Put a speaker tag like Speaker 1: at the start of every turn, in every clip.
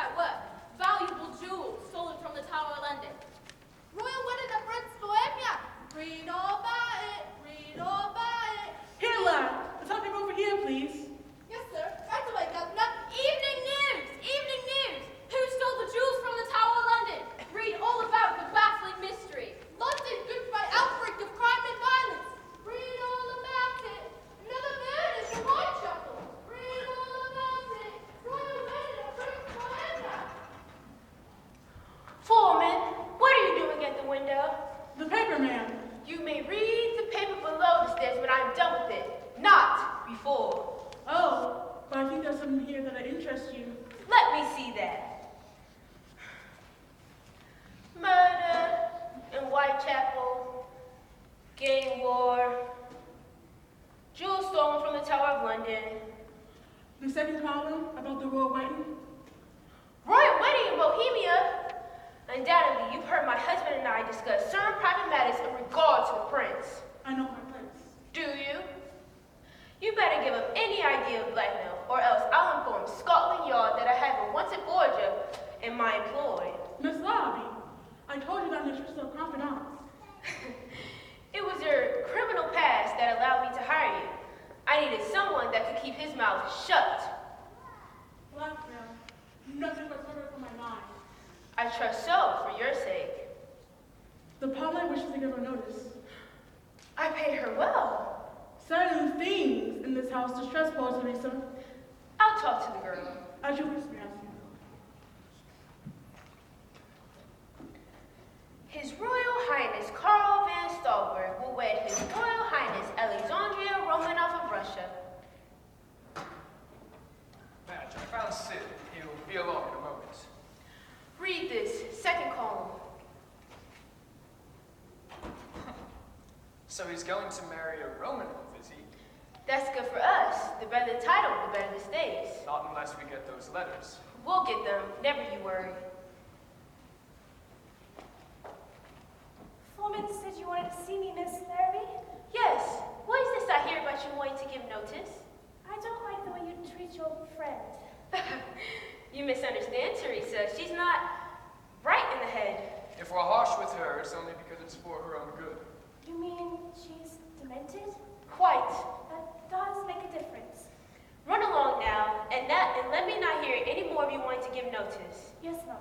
Speaker 1: at work. Valuable jewels stolen from the Tower of London. Royal wedding at Prince Bohemia. Read all about it. Read all about it.
Speaker 2: Here, lad. The topic over here, please.
Speaker 1: Yes, sir. Right away, Governor. Evening news. Evening news. Who stole the jewels from the Tower of London? Read all about the baffling mystery. London gripped by outbreak of crime and violence. Read all about it. Another murder in Whitechapel. Read all about it. Royal wedding at Prince Bohemia.
Speaker 3: Foreman, what are you doing at the window?
Speaker 2: The paper man.
Speaker 3: You may read the paper below the stairs when I'm done with it, not before.
Speaker 2: Oh, but I think there's something here that interests you.
Speaker 3: Let me see that. Murder in Whitechapel, gang war, jewels stolen from the Tower of London.
Speaker 2: The second column about the royal wedding.
Speaker 3: Royal wedding in Bohemia? Undoubtedly, you've heard my husband and I discuss certain private matters in regard to the prince.
Speaker 2: I know my place.
Speaker 3: Do you? You better give up any idea of blackmail, or else I'll inform Scotland Yard that I have a wanted forger in my employ.
Speaker 2: Miss Lobby, I told you that in the interest of confidence.
Speaker 3: It was your criminal past that allowed me to hire you. I needed someone that could keep his mouth shut.
Speaker 2: Blackmail. Nothing but murder for my mind.
Speaker 3: I trust so, for your sake.
Speaker 2: The public wishes to give her notice.
Speaker 3: I pay her well.
Speaker 2: Certain things in this house distress poor Teresa.
Speaker 3: I'll talk to the girl.
Speaker 2: As you wish, ma'am.
Speaker 3: His Royal Highness Karl van Stolberg will wed His Royal Highness Alexandria Romanov of Russia.
Speaker 4: Madge, I found Sid. He'll be along in a moment.
Speaker 3: Read this, second column.
Speaker 4: So he's going to marry a Romanov, is he?
Speaker 3: That's good for us. The better the title, the better the stakes.
Speaker 4: Not unless we get those letters.
Speaker 3: We'll get them, never you worry.
Speaker 5: Foreman said you wanted to see me, Miss Larrabee.
Speaker 3: Yes, what is this I hear about you wanting to give notice?
Speaker 5: I don't like the way you treat your friend.
Speaker 3: You misunderstand, Teresa. She's not right in the head.
Speaker 4: If we're harsh with her, it's only because it's for her own good.
Speaker 5: You mean she's demented?
Speaker 3: Quite.
Speaker 5: That does make a difference.
Speaker 3: Run along now, and let me not hear any more of you wanting to give notice.
Speaker 5: Yes, ma'am.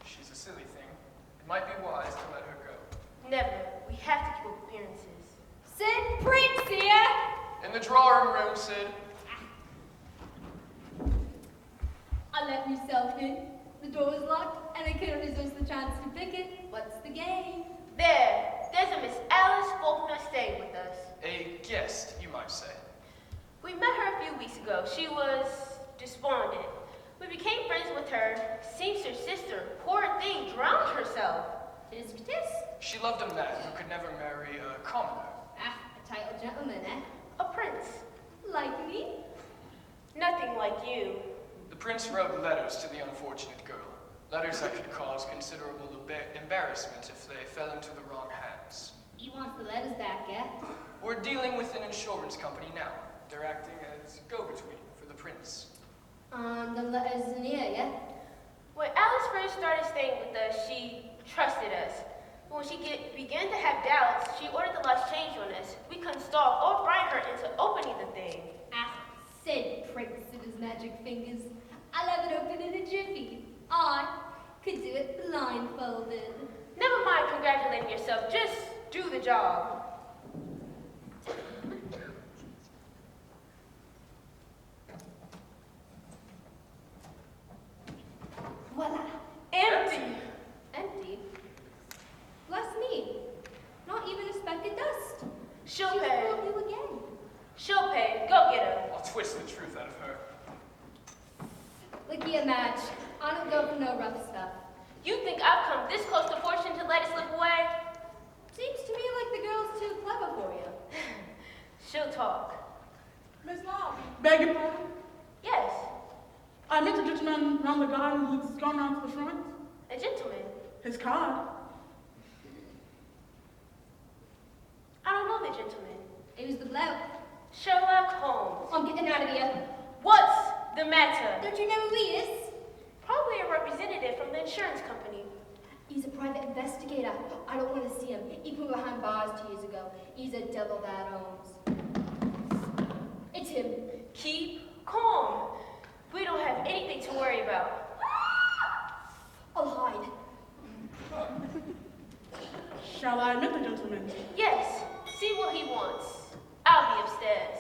Speaker 4: She's a silly thing. It might be wise to let her go.
Speaker 3: Never. We have to keep up appearances.
Speaker 1: Sid Prince here.
Speaker 4: In the drawing room, Sid.
Speaker 1: I let myself in. The door was locked, and I couldn't resist the chance to pick it. What's the game?
Speaker 3: There's a Miss Alice Faulkner staying with us.
Speaker 4: A guest, you might say.
Speaker 3: We met her a few weeks ago. She was despondent. We became friends with her. Seems her sister, poor thing, drowned herself.
Speaker 1: Tis for tis.
Speaker 4: She loved a man who could never marry a commoner.
Speaker 1: Ah, a titled gentleman, eh?
Speaker 3: A prince.
Speaker 1: Like me?
Speaker 3: Nothing like you.
Speaker 4: The prince wrote letters to the unfortunate girl. Letters that could cause considerable embarrassment if they fell into the wrong hands.
Speaker 1: He wants the letters back, eh?
Speaker 4: We're dealing with an insurance company now. They're acting as go-between for the prince.
Speaker 1: The letters in here, yeah?
Speaker 3: When Alice first started staying with us, she trusted us. But when she began to have doubts, she ordered the locks changed on us. We couldn't stall or bribe her into opening the thing.
Speaker 1: Ah, said Prince in his magic fingers. I'll have it open in a jiffy. I could do it blindfolded.
Speaker 3: Never mind congratulating yourself, just do the job.
Speaker 1: Voila.
Speaker 3: Empty.
Speaker 1: Empty? Bless me. Not even a speck of dust.
Speaker 3: She'll
Speaker 1: She
Speaker 3: pay.
Speaker 1: fooled you again.
Speaker 3: She'll pay. Go get her.
Speaker 4: I'll twist the truth out of her.
Speaker 1: Look here, Madge. I don't go for no rough stuff.
Speaker 3: You think I've come this close to fortune to let it slip away?
Speaker 1: Seems to me like the girl's too clever for you.
Speaker 3: She'll talk.
Speaker 2: Miss Lobby. Beg your pardon?
Speaker 3: Yes,
Speaker 2: I met a gentleman round the garden who's gone round to the front.
Speaker 3: a gentleman.
Speaker 2: His card.
Speaker 3: I don't know the gentleman.
Speaker 1: It was the bloke.
Speaker 3: Sherlock? The matter.
Speaker 1: Don't you know who he is?
Speaker 3: Probably a representative from the insurance company.
Speaker 1: He's a private investigator. I don't want to see him. He put behind bars 2 years ago. He's a devil, that Holmes. It's him.
Speaker 3: Keep calm. We don't have anything to worry about.
Speaker 1: I'll hide.
Speaker 2: Shall I admit the gentleman?
Speaker 3: Yes, see what he wants. I'll be upstairs.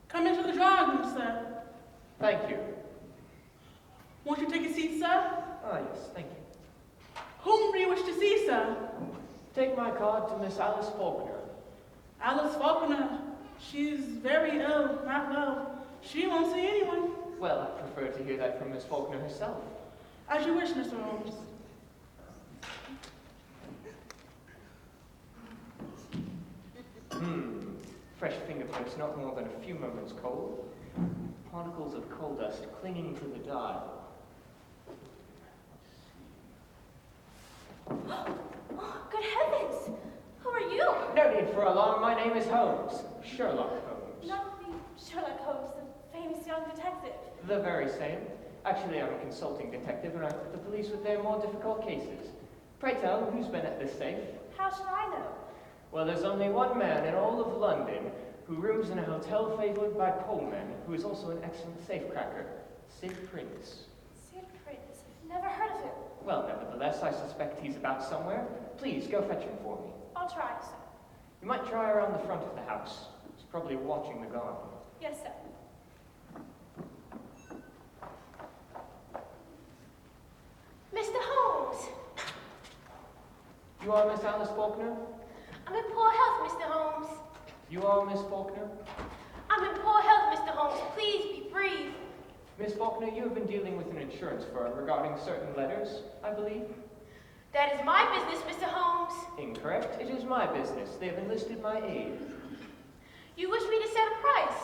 Speaker 2: Come into the drawing room, sir.
Speaker 6: Thank you.
Speaker 2: Won't you take a seat, sir?
Speaker 6: Ah, yes, thank you.
Speaker 2: Whom do you wish to see, sir?
Speaker 6: Take my card to Miss Alice Faulkner.
Speaker 2: Alice Faulkner. She's very ill, not well. She won't see anyone.
Speaker 6: Well, I prefer to hear that from Miss Faulkner herself.
Speaker 2: As you wish, Mr. Holmes.
Speaker 6: Fresh fingerprints, not more than a few moments cold. Particles of coal dust clinging to the dial.
Speaker 5: Good heavens! Who are you?
Speaker 6: No need for alarm, my name is Holmes. Sherlock Holmes.
Speaker 5: Not the Sherlock Holmes, the famous young detective.
Speaker 6: The very same. Actually, I'm a consulting detective and I help the police with their more difficult cases. Pray tell, who's been at this safe?
Speaker 5: How should I know?
Speaker 6: Well, there's only one man in all of London who rooms in a hotel favored by coalmen, who is also an excellent safecracker, Sid Prince.
Speaker 5: Sid Prince. Never heard of him.
Speaker 6: Well, nevertheless, I suspect he's about somewhere. Please, go fetch him for me.
Speaker 5: I'll try, sir.
Speaker 6: You might try around the front of the house. He's probably watching the garden.
Speaker 5: Yes, sir.
Speaker 3: Mr. Holmes!
Speaker 6: You are Miss Alice Faulkner?
Speaker 3: I'm in poor health, Mr. Holmes.
Speaker 6: You are Miss Faulkner?
Speaker 3: I'm in poor health, Mr. Holmes. Please be brief.
Speaker 6: Miss Faulkner, you have been dealing with an insurance firm regarding certain letters, I believe?
Speaker 3: That is my business, Mr. Holmes.
Speaker 6: Incorrect. It is my business. They have enlisted my aid.
Speaker 3: You wish me to set a price.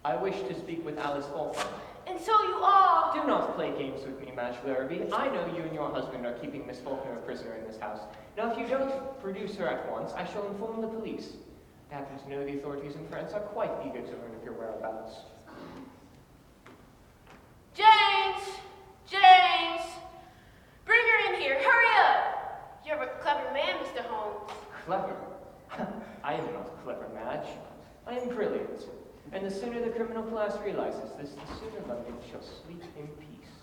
Speaker 6: I wish to speak with Alice Faulkner.
Speaker 3: And so you are.
Speaker 6: Do not play games with me, Madge Larrabee. I know you and your husband are keeping Miss Faulkner a prisoner in this house. Now, if you don't produce her at once, I shall inform the police. I happen to know the authorities in France are quite eager to learn of your whereabouts.
Speaker 3: James! James! Bring her in here. Hurry up! You're a clever man, Mr. Holmes.
Speaker 6: Clever? I am not clever, Madge. I am brilliant. And the sooner the criminal class realizes this, the sooner London shall sleep in peace.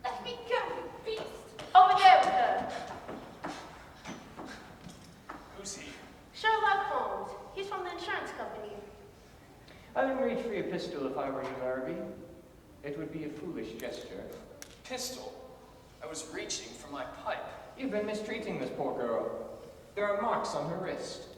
Speaker 1: Let me go, you beast.
Speaker 3: Over there with her.
Speaker 4: Who's he?
Speaker 3: Sherlock Holmes. He's from the insurance company.
Speaker 6: I wouldn't reach for your pistol if I were you, Larrabee. It would be a foolish gesture.
Speaker 4: Pistol. I was reaching for my pipe.
Speaker 6: You've been mistreating this poor girl. There are marks on her wrist.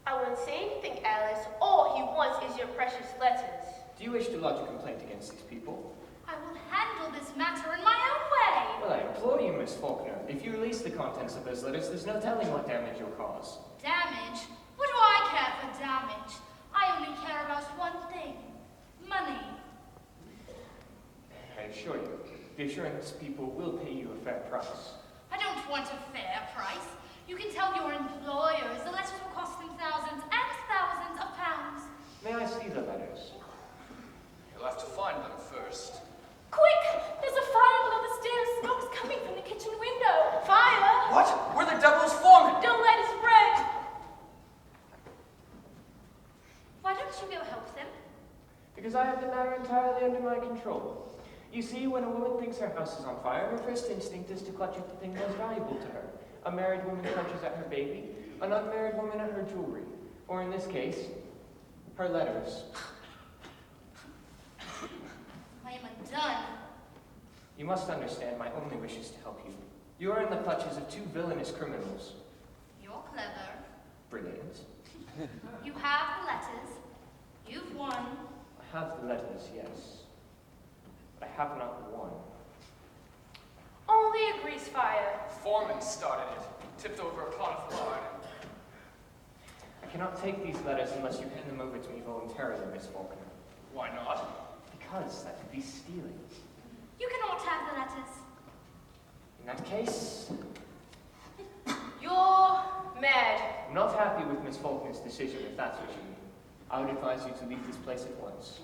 Speaker 3: I wouldn't say anything, Alice. All he wants is your precious letters.
Speaker 6: Do you wish to lodge a complaint against these people?
Speaker 1: I will handle this matter in my own way.
Speaker 6: Well, I implore you, Miss Faulkner. If you release the contents of those letters, there's no telling what damage you'll cause.
Speaker 1: Damage? What do I care for damage? I only care about one thing. Money.
Speaker 6: I assure you, the insurance people will pay you a fair price.
Speaker 1: I don't want a fair price. You can tell your employers the letters will cost them thousands and thousands of pounds.
Speaker 6: May I see the letters?
Speaker 4: You'll have to find them first.
Speaker 5: Quick! There's a fire below the stairs. Smoke's coming from the kitchen window.
Speaker 3: Fire!
Speaker 4: What? We're the devil's foreman!
Speaker 3: Don't let it spread!
Speaker 1: Why don't you go help them?
Speaker 6: Because I have the matter entirely under my control. You see, when a woman thinks her house is on fire, her first instinct is to clutch at the thing most valuable to her. A married woman clutches at her baby, an unmarried woman at her jewelry, or in this case, her letters.
Speaker 1: I am undone.
Speaker 6: You must understand, my only wish is to help you. You are in the clutches of two villainous criminals.
Speaker 1: You're clever.
Speaker 6: Brilliant.
Speaker 1: You have the letters. You've won.
Speaker 6: I have the letters, yes. But I have not won.
Speaker 3: Only a grease fire.
Speaker 4: Foreman started it. Tipped over a pot of lard.
Speaker 6: I cannot take these letters unless you hand them over to me voluntarily, Miss Faulkner.
Speaker 4: Why not?
Speaker 6: Because that would be stealing.
Speaker 1: You cannot have the letters.
Speaker 6: In that case,
Speaker 3: You're mad.
Speaker 6: I'm not happy happy with Miss Faulkner's decision, if that's what you mean. I would advise you to leave this place at once.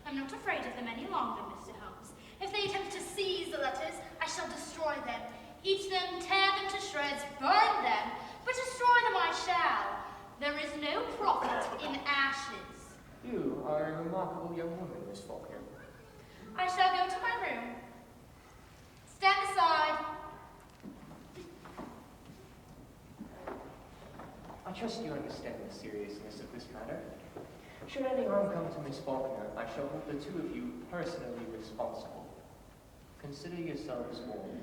Speaker 5: I'm not afraid of them any longer, Mr. Holmes. If they attempt to seize the letters, I shall destroy them. Eat them, tear them to shreds, burn them, but destroy them I shall. There is no profit in ashes.
Speaker 6: You are a remarkable young woman, Miss Faulkner.
Speaker 5: I shall go to my room. Stand aside.
Speaker 6: I trust you understand the seriousness of this matter. Should any harm come to Miss Faulkner, I shall hold the two of you personally responsible. Consider yourselves warned.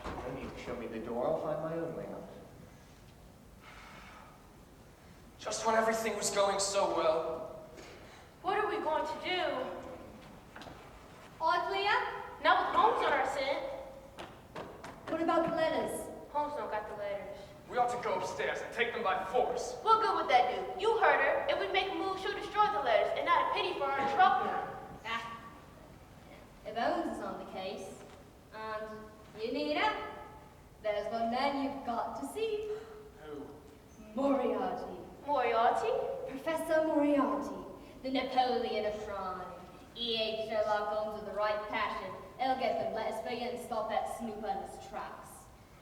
Speaker 6: No need to show me the door, I'll find my own way out.
Speaker 4: Just when everything was going so well.
Speaker 3: What are we going to do?
Speaker 1: All clear?
Speaker 3: Not with Holmes on our scent.
Speaker 1: What about the letters?
Speaker 3: Holmes don't got the letters.
Speaker 4: We ought to go upstairs and take them by force.
Speaker 3: What good would that do? You heard her. If we make a move, she'll destroy the letters, and not a penny for our trouble.
Speaker 1: Ah. If Holmes is on the case, and you need him, there's one man you've got to see.
Speaker 4: Who?
Speaker 1: Moriarty.
Speaker 3: Moriarty?
Speaker 1: Professor Moriarty, the Napoleon of crime. He ain't Sherlock Holmes with the right passion. He'll get the letters for you and stop that snooper in his tracks.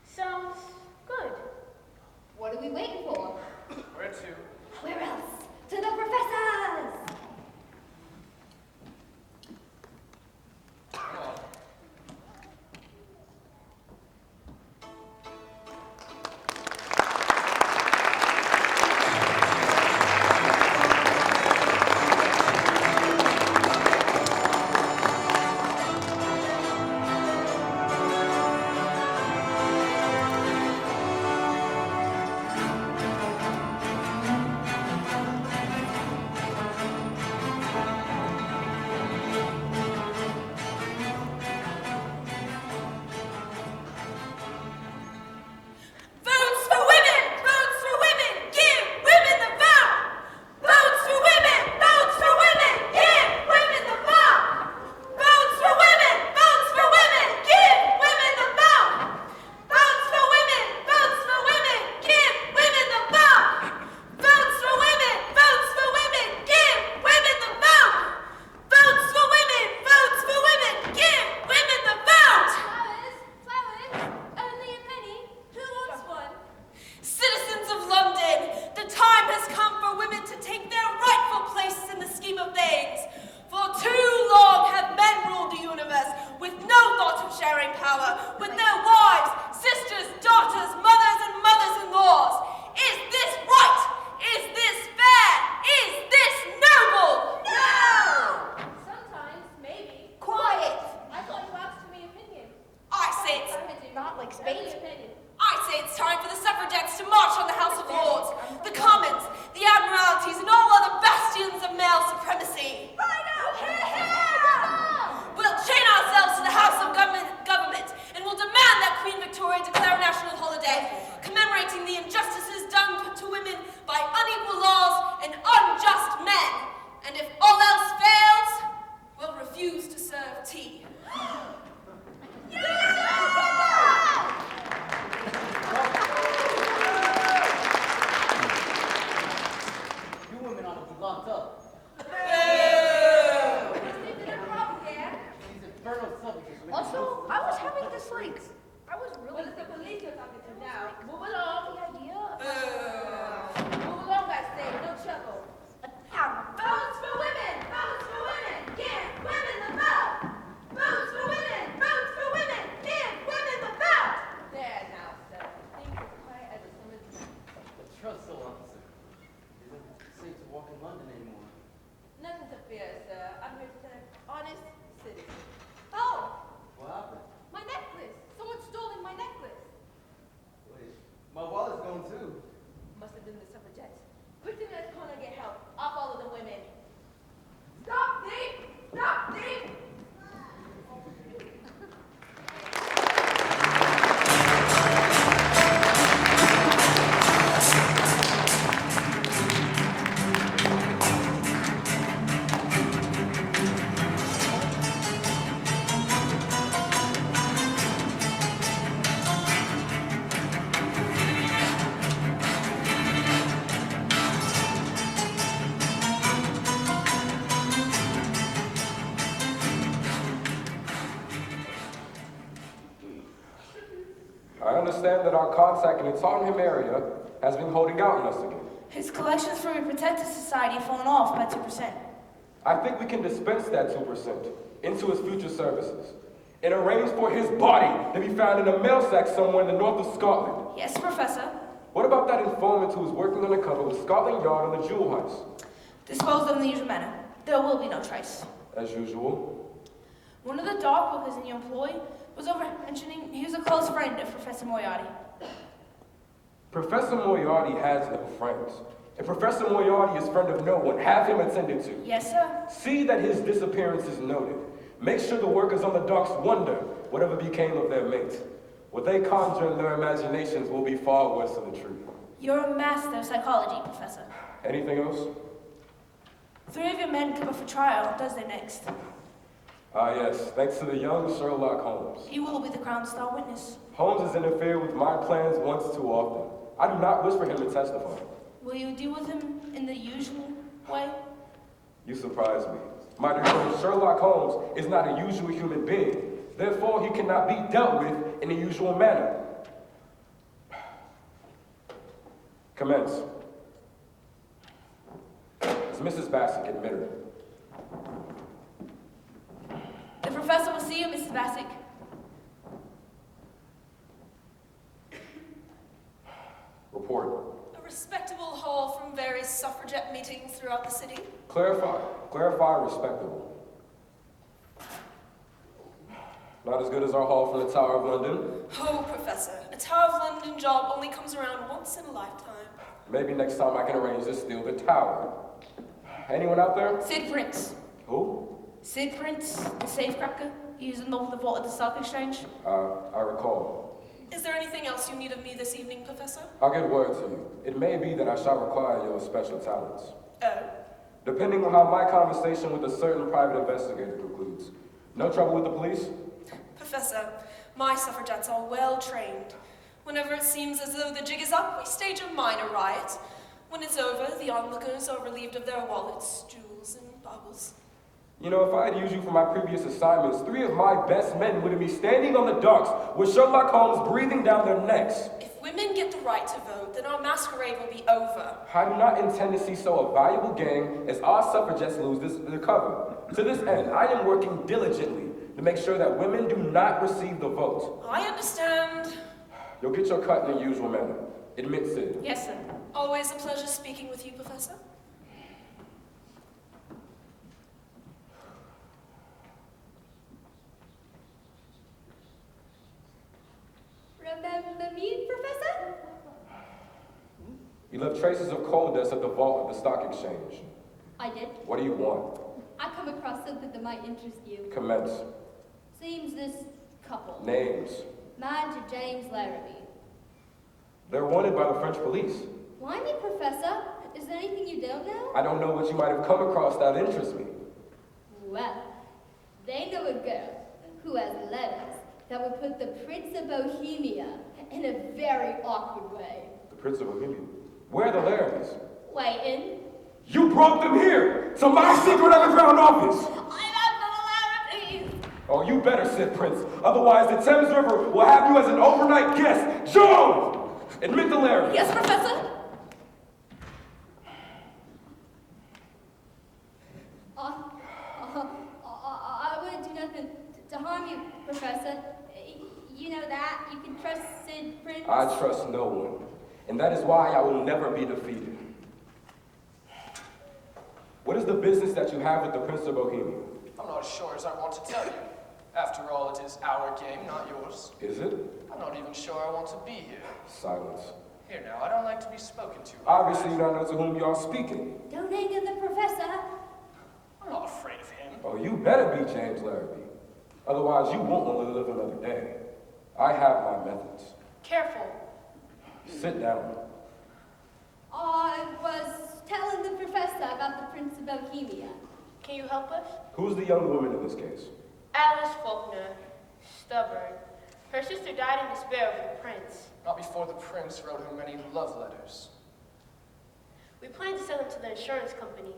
Speaker 3: Sounds good.
Speaker 1: What are we waiting for?
Speaker 4: Where to?
Speaker 1: Where else? To the professors!
Speaker 4: Come on.
Speaker 7: understand that our contact in the Tottenham area has been holding out on us again.
Speaker 2: His collections from a protected society have fallen off by 2%.
Speaker 7: I think we can dispense that 2% into his future services and arrange for his body to be found in a mail sack somewhere in the north of Scotland.
Speaker 2: Yes, Professor.
Speaker 7: What about that informant who was working undercover with Scotland Yard on the jewel heist?
Speaker 2: Disposed of in the usual manner. There will be no trace.
Speaker 7: As usual.
Speaker 2: One of the dark workers in your employ was over mentioning he was a close friend of Professor Moriarty.
Speaker 7: Professor Moriarty has no friends. And Professor Moriarty is friend of no one. Have him attended to.
Speaker 2: Yes, sir.
Speaker 7: See that his disappearance is noted. Make sure the workers on the docks wonder whatever became of their mate. What they conjure in their imaginations will be far worse than the truth.
Speaker 2: You're a master of psychology, Professor.
Speaker 7: Anything else?
Speaker 2: 3 of your men come up for trial on Thursday next.
Speaker 7: Ah, yes. Thanks to the young Sherlock Holmes.
Speaker 2: He will be the crown star witness.
Speaker 7: Holmes has interfered with my plans once too often. I do not wish for him to testify.
Speaker 2: Will you deal with him in the usual way?
Speaker 7: You surprise me. My dear friend, Sherlock Holmes is not a usual human being. Therefore, he cannot be dealt with in the usual manner. Commence. Is Mrs. Bassett admitted?
Speaker 2: The professor will see you, Mrs. Bassett.
Speaker 7: Report.
Speaker 8: A respectable haul from various suffragette meetings throughout the city.
Speaker 7: Clarify. Clarify respectable. Not as good as our haul from the Tower of London.
Speaker 8: Oh, Professor, a Tower of London job only comes around once in a lifetime.
Speaker 7: Maybe next time I can arrange to steal the tower. Anyone out there?
Speaker 2: Sid Prince.
Speaker 7: Who?
Speaker 2: Sid Prince, the safecracker. He was in the vault at the stock exchange.
Speaker 7: I recall.
Speaker 8: Is there anything else you need of me this evening, Professor?
Speaker 7: I'll get word to you. It may be that I shall require your special talents.
Speaker 8: Oh?
Speaker 7: Depending on how my conversation with a certain private investigator concludes. No trouble with the police?
Speaker 8: Professor, my suffragettes are well trained. Whenever it seems as though the jig is up, we stage a minor riot. When it's over, the onlookers are relieved of their wallets, jewels, and baubles.
Speaker 7: You know, if I had used you for my previous assignments, 3 of my best men would be standing on the docks with Sherlock Holmes breathing down their necks.
Speaker 8: If women get the right to vote, then our masquerade will be over.
Speaker 7: I do not intend to see so a valuable gang as our suffragettes lose their cover. To this end, I am working diligently to make sure that women do not receive the vote.
Speaker 8: I understand.
Speaker 7: You'll get your cut in the usual manner. Admit, Sid.
Speaker 2: Yes, sir.
Speaker 8: Always a pleasure speaking with you, Professor.
Speaker 1: Remember me, Professor?
Speaker 7: You left traces of coal dust at the vault of the stock exchange.
Speaker 1: I did.
Speaker 7: What do you want?
Speaker 1: I come across something that might interest you.
Speaker 7: Commence.
Speaker 1: Seems this couple.
Speaker 7: Names.
Speaker 1: Madge and James Larrabee.
Speaker 7: They're wanted by the French police.
Speaker 1: Why me, Professor? Is there anything you don't know?
Speaker 7: I don't know what you might have come across that interests me.
Speaker 1: Well, they know a girl who has letters that would put the Prince of Bohemia in a very awkward way.
Speaker 7: The Prince of Bohemia. Where are the Larrabees?
Speaker 1: Waiting.
Speaker 7: You brought them here to my secret underground office.
Speaker 1: I love the Larrabees!
Speaker 7: Oh, you better, Sid Prince. Otherwise, the Thames River will have you as an overnight guest. Joan! Admit the Larrabees.
Speaker 2: Yes, Professor?
Speaker 1: I wouldn't do nothing to harm you, Professor. You know that. You can trust Sid Prince.
Speaker 7: I trust no one. And that is why I will never be defeated. What is the business that you have with the Prince of Bohemia?
Speaker 4: I'm not as sure as I want to tell you. After all, it is our game, not yours.
Speaker 7: Is it?
Speaker 4: I'm not even sure I want to be here.
Speaker 7: Silence.
Speaker 4: Here now, I don't like to be spoken to.
Speaker 7: Obviously, you don't know to whom you are speaking.
Speaker 1: Don't anger the Professor.
Speaker 4: I'm not afraid of him.
Speaker 7: Oh, you better be James Larrabee. Otherwise, you won't want to live another day. I have my methods.
Speaker 8: Careful.
Speaker 7: Sit down.
Speaker 1: I was telling the Professor about the Prince of Bohemia.
Speaker 3: Can you help us?
Speaker 7: Who's the young woman in this case?
Speaker 3: Alice Faulkner, stubborn. Her sister died in despair over the prince.
Speaker 4: Not before the prince wrote her many love letters.
Speaker 3: We planned to sell them to the insurance company.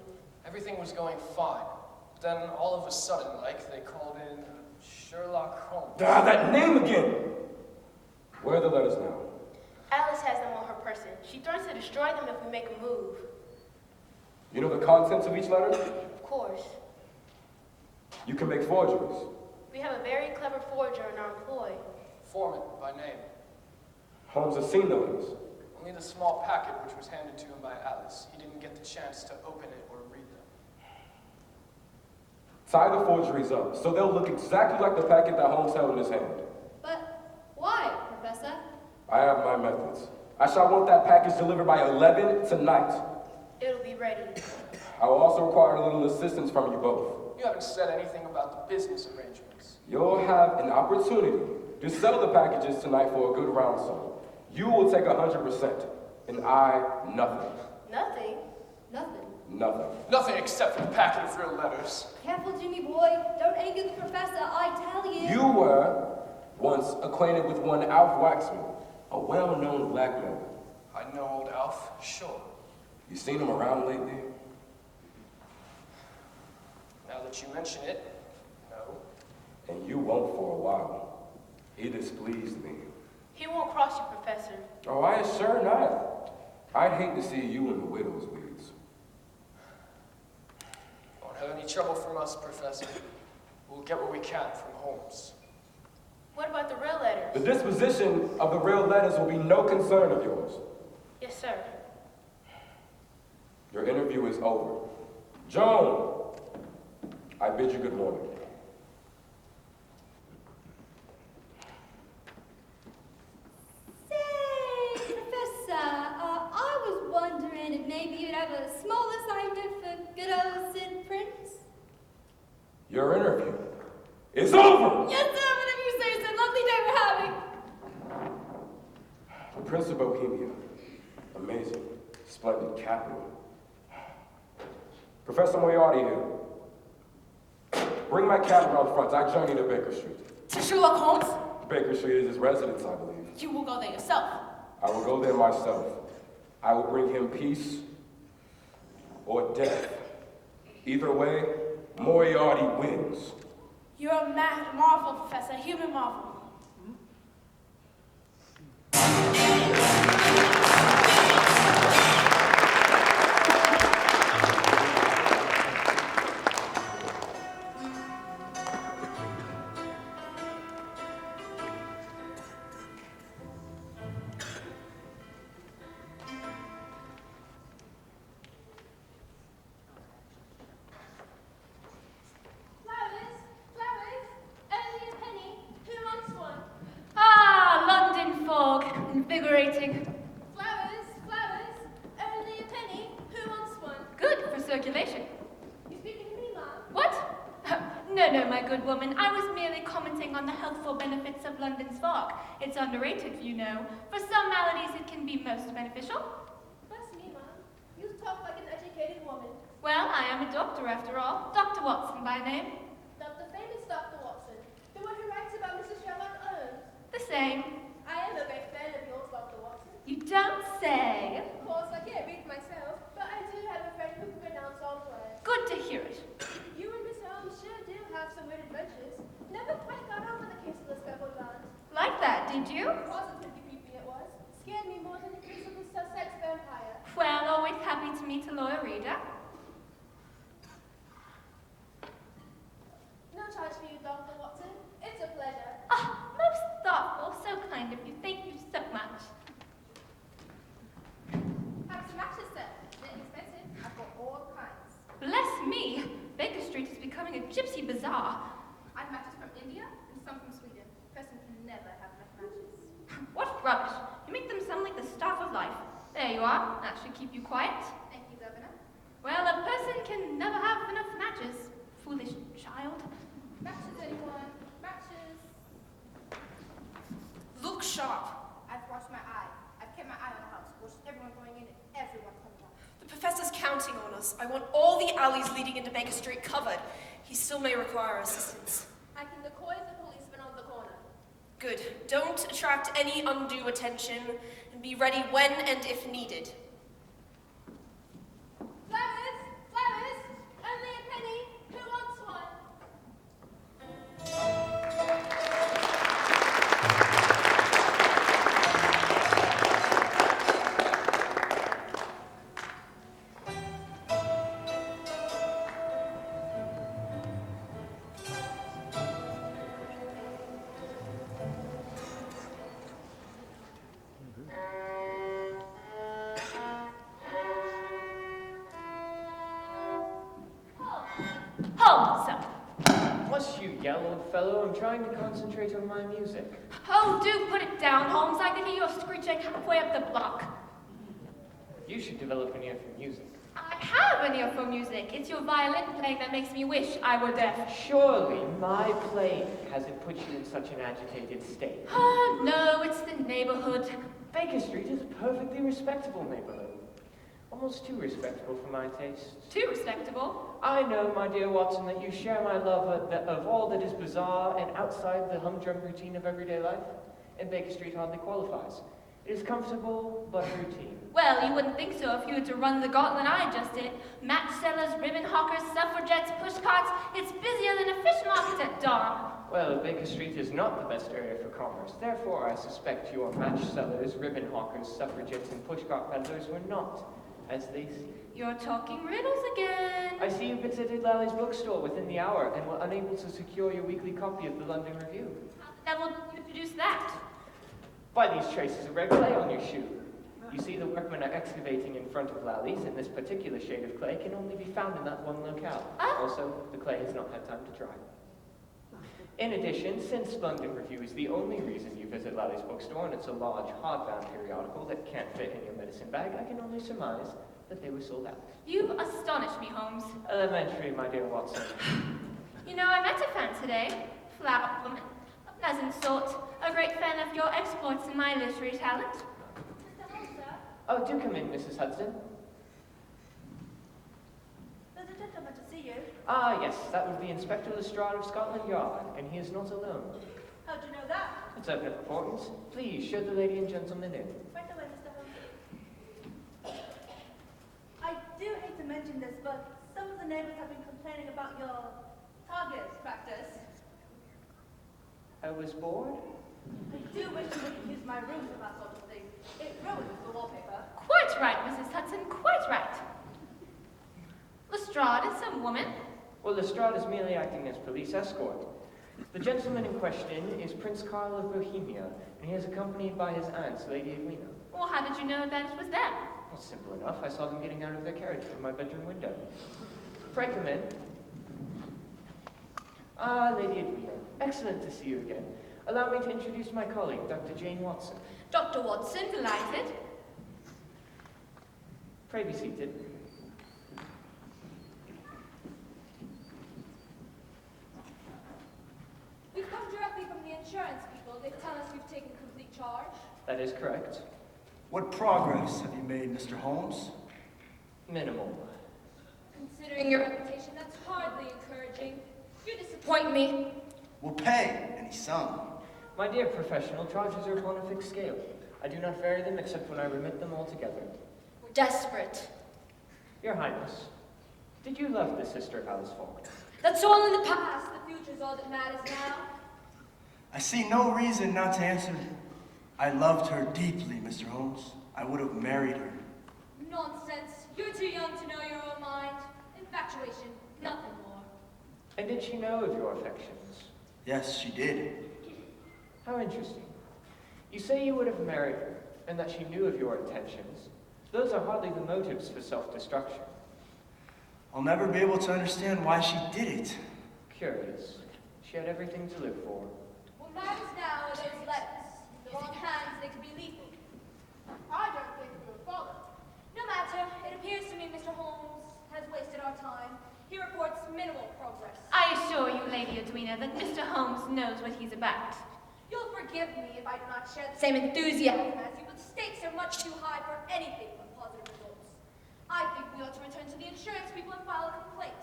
Speaker 4: Everything was going fine. Then all of a sudden, they called in Sherlock Holmes.
Speaker 7: Ah, that name again! Where are the letters now?
Speaker 3: Alice has them on her person. She threatens to destroy them if we make a move.
Speaker 7: You know the contents of each letter?
Speaker 3: Of course.
Speaker 7: You can make forgeries.
Speaker 3: We have a very clever forger in our employ.
Speaker 4: Foreman, by name.
Speaker 7: Holmes has seen the letters.
Speaker 4: Only the small packet which was handed to him by Alice. He didn't get the chance to open it or read them.
Speaker 7: Tie the forgeries up, so they'll look exactly like the packet that Holmes held in his hand.
Speaker 1: But why, Professor?
Speaker 7: I have my methods. I shall want that package delivered by 11 tonight.
Speaker 3: It'll be ready.
Speaker 7: I will also require a little assistance from you both.
Speaker 4: You haven't said anything about the business arrangements.
Speaker 7: You'll have an opportunity to sell the packages tonight for a good round sum. You will take 100%, and I, nothing.
Speaker 3: Nothing?
Speaker 1: Nothing.
Speaker 7: Nothing.
Speaker 4: Nothing except for the packet of real letters.
Speaker 1: Careful, Jimmy boy. Don't anger the professor, I tell you.
Speaker 7: You were once acquainted with one Alf Waxman, a well-known black man.
Speaker 4: I know old Alf, sure.
Speaker 7: You seen him around lately?
Speaker 4: Now that you mention it, no.
Speaker 7: And you won't for a while. He displeased me.
Speaker 3: He won't cross you, Professor.
Speaker 7: Oh, I assure not. I'd hate to see you in the widow's weeds.
Speaker 4: Won't have any trouble from us, Professor. We'll get what we can from Holmes.
Speaker 3: What about the real letters?
Speaker 7: The disposition of the real letters will be no concern of yours.
Speaker 3: Yes, sir.
Speaker 7: Your interview is over. Joan, I bid you good morning.
Speaker 1: Say, Professor, I was wondering if maybe you'd have a small assignment for good old Sid Prince?
Speaker 7: Your interview is over!
Speaker 1: Yes, sir, whatever you say, it's a lovely day we're having.
Speaker 7: The Prince of Bohemia. Amazing. Splendid capital. Professor Moriarty here. Bring my cab around front. I journey to Baker Street.
Speaker 2: To Sherlock Holmes?
Speaker 7: Baker Street is his residence, I believe.
Speaker 2: You will go there yourself.
Speaker 7: I will go there myself. I will bring him peace or death. Either way, Moriarty wins.
Speaker 2: You're a mad marvel, Professor, a human marvel.
Speaker 5: Invigorating.
Speaker 1: Flowers, flowers, only a penny. Who wants one?
Speaker 5: Good for circulation.
Speaker 1: You speaking to me, Mom?
Speaker 5: What? No, my good woman. I was merely commenting on the healthful benefits of London's fog. It's underrated, you know. For some maladies, it can be most beneficial.
Speaker 1: Bless me, Mom. You talk like an educated woman.
Speaker 5: Well, I am a doctor, after all. Dr. Watson by name.
Speaker 1: The famous Dr. Watson. The one who writes about Mrs. Sherlock Holmes.
Speaker 5: The same.
Speaker 1: I am a great fan of yours, Dr. Watson.
Speaker 5: You don't say.
Speaker 1: Of course, I can't read myself, but I do have a friend who can pronounce all words.
Speaker 5: Good to hear it.
Speaker 1: You and Miss Holmes sure do have some weird adventures. Never quite got over the case of the Scarborough Bond.
Speaker 5: Like that, did you?
Speaker 1: Positively creepy it was. Scared me more than the case of the Sussex vampire.
Speaker 5: Well, always happy to meet a lawyer reader.
Speaker 1: No charge for you, Dr. Watson. It's a pleasure.
Speaker 5: Ah, most thoughtful, so kind of you. Thank you so much.
Speaker 1: Have some matches, sir. They're expensive. I've got all kinds.
Speaker 5: Bless me. Baker Street is becoming a gypsy bazaar.
Speaker 1: I've matches from India and some from Sweden. Person can never have enough matches.
Speaker 5: What rubbish. You make them sound like the staff of life. There you are. That should keep you quiet.
Speaker 1: Thank you, Governor.
Speaker 5: Well, a person can never have enough matches. Foolish child.
Speaker 1: Matches, anyone? Matches.
Speaker 8: Look sharp.
Speaker 1: I've watched my eye. I've kept my eye on the house. Watched everyone going in and everyone coming out.
Speaker 8: The professor's counting on us. I want all the alleys leading into Baker Street covered. He still may require assistance.
Speaker 1: I can decoy the policeman on the corner.
Speaker 8: Good. Don't attract any undue attention, and be ready when and if needed.
Speaker 1: Flowers! Flowers! Only a penny. Who wants one?
Speaker 6: yell, old fellow. I'm trying to concentrate on my music.
Speaker 3: Oh, do put it down, Holmes. I can hear you screeching halfway up the block.
Speaker 6: You should develop an ear for music.
Speaker 3: I have an ear for music. It's your violin playing that makes me wish I were deaf.
Speaker 6: Surely my playing hasn't put you in such an agitated state.
Speaker 3: Ah, no, it's the neighborhood.
Speaker 6: Baker Street is a perfectly respectable neighborhood. Almost too respectable for my taste.
Speaker 3: Too respectable.
Speaker 6: I know, my dear Watson, that you share my love of all that is bizarre and outside the humdrum routine of everyday life, and Baker Street hardly qualifies. It is comfortable, but routine.
Speaker 3: Well, you wouldn't think so if you were to run the gauntlet I just did. Match sellers, ribbon hawkers, suffragettes, pushcarts. It's busier than a fish market at dawn.
Speaker 6: Well, Baker Street is not the best area for commerce. Therefore, I suspect your match sellers, ribbon hawkers, suffragettes, and pushcart peddlers were not as they seem.
Speaker 3: You're talking riddles again.
Speaker 6: I see you visited Lally's bookstore within the hour and were unable to secure your weekly copy of the London Review.
Speaker 3: How the devil did you produce that?
Speaker 6: By these traces of red clay on your shoe. You see, the workmen are excavating in front of Lally's, and this particular shade of clay can only be found in that one locale.
Speaker 3: Ah.
Speaker 6: Also, the clay has not had time to dry. In addition, since London Review is the only reason you visit Lally's bookstore, and it's a large, hardbound periodical that can't fit in your medicine bag, I can only surmise that they were sold out.
Speaker 3: You astonish me, Holmes.
Speaker 6: Elementary, my dear Watson.
Speaker 3: You know, I met a fan today. Flower woman. A pleasant sort. A great fan of your exploits in my literary talent.
Speaker 1: Mr. Holmes, sir,
Speaker 6: Oh, do come in, Mrs. Hudson.
Speaker 1: there's a gentleman to see you.
Speaker 6: Ah, yes, that would be Inspector Lestrade of Scotland Yard, and he is not alone.
Speaker 1: How'd you know that?
Speaker 6: It's of no importance. Please, show the lady and gentleman in.
Speaker 1: Right away, Mr. Holmes. I do hate to mention this, but some of the neighbors have been complaining about your targets practice.
Speaker 6: I was bored.
Speaker 1: I do wish you wouldn't use my room for that sort of thing. It ruins the wallpaper.
Speaker 3: Quite right, Mrs. Hudson, quite right. Lestrade is some woman.
Speaker 6: Well, Lestrade is merely acting as police escort. The gentleman in question is Prince Carl of Bohemia, and he is accompanied by his aunt, Lady Edwina.
Speaker 3: Well, how did you know that it was them?
Speaker 6: Well, simple enough. I saw them getting out of their carriage from my bedroom window. Pray come in. Ah, Lady Edwina. Excellent to see you again. Allow me to introduce my colleague, Dr. Jane Watson.
Speaker 3: Dr. Watson, delighted.
Speaker 6: Pray be seated.
Speaker 1: We've come directly from the insurance people. They tell us we've taken complete charge.
Speaker 6: That is correct.
Speaker 9: What progress have you made, Mr. Holmes?
Speaker 6: Minimal.
Speaker 1: Considering your reputation, that's hardly encouraging. You disappoint me.
Speaker 9: We'll pay any sum.
Speaker 6: My dear professional, charges are upon a fixed scale. I do not vary them except when I remit them altogether.
Speaker 1: We're desperate.
Speaker 6: Your Highness, did you love the sister of Alice Faulkner?
Speaker 1: That's all in the past. The future's all that matters now.
Speaker 9: I see no reason not to answer. I loved her deeply, Mr. Holmes. I would have married her.
Speaker 1: Nonsense. You're too young to know your own mind. Infatuation, nothing more.
Speaker 6: And did she know of your affections?
Speaker 9: Yes, she did.
Speaker 6: How interesting. You say you would have married her, and that she knew of your intentions. Those are hardly the motives for self-destruction.
Speaker 9: I'll never be able to understand why she did it.
Speaker 6: Curious. She had everything to live for.
Speaker 1: What matters now are those letters. In the wrong hands, they could be lethal. I don't think we would follow. No matter. It appears to me Mr. Holmes has wasted our time. He reports minimal progress.
Speaker 3: I assure you, Lady Edwina, that Mr. Holmes knows what he's about.
Speaker 1: You'll forgive me if I do not share the same enthusiasm as you, but the stakes are much too high for anything but positive results. I think we ought to return to the insurance people and file a complaint.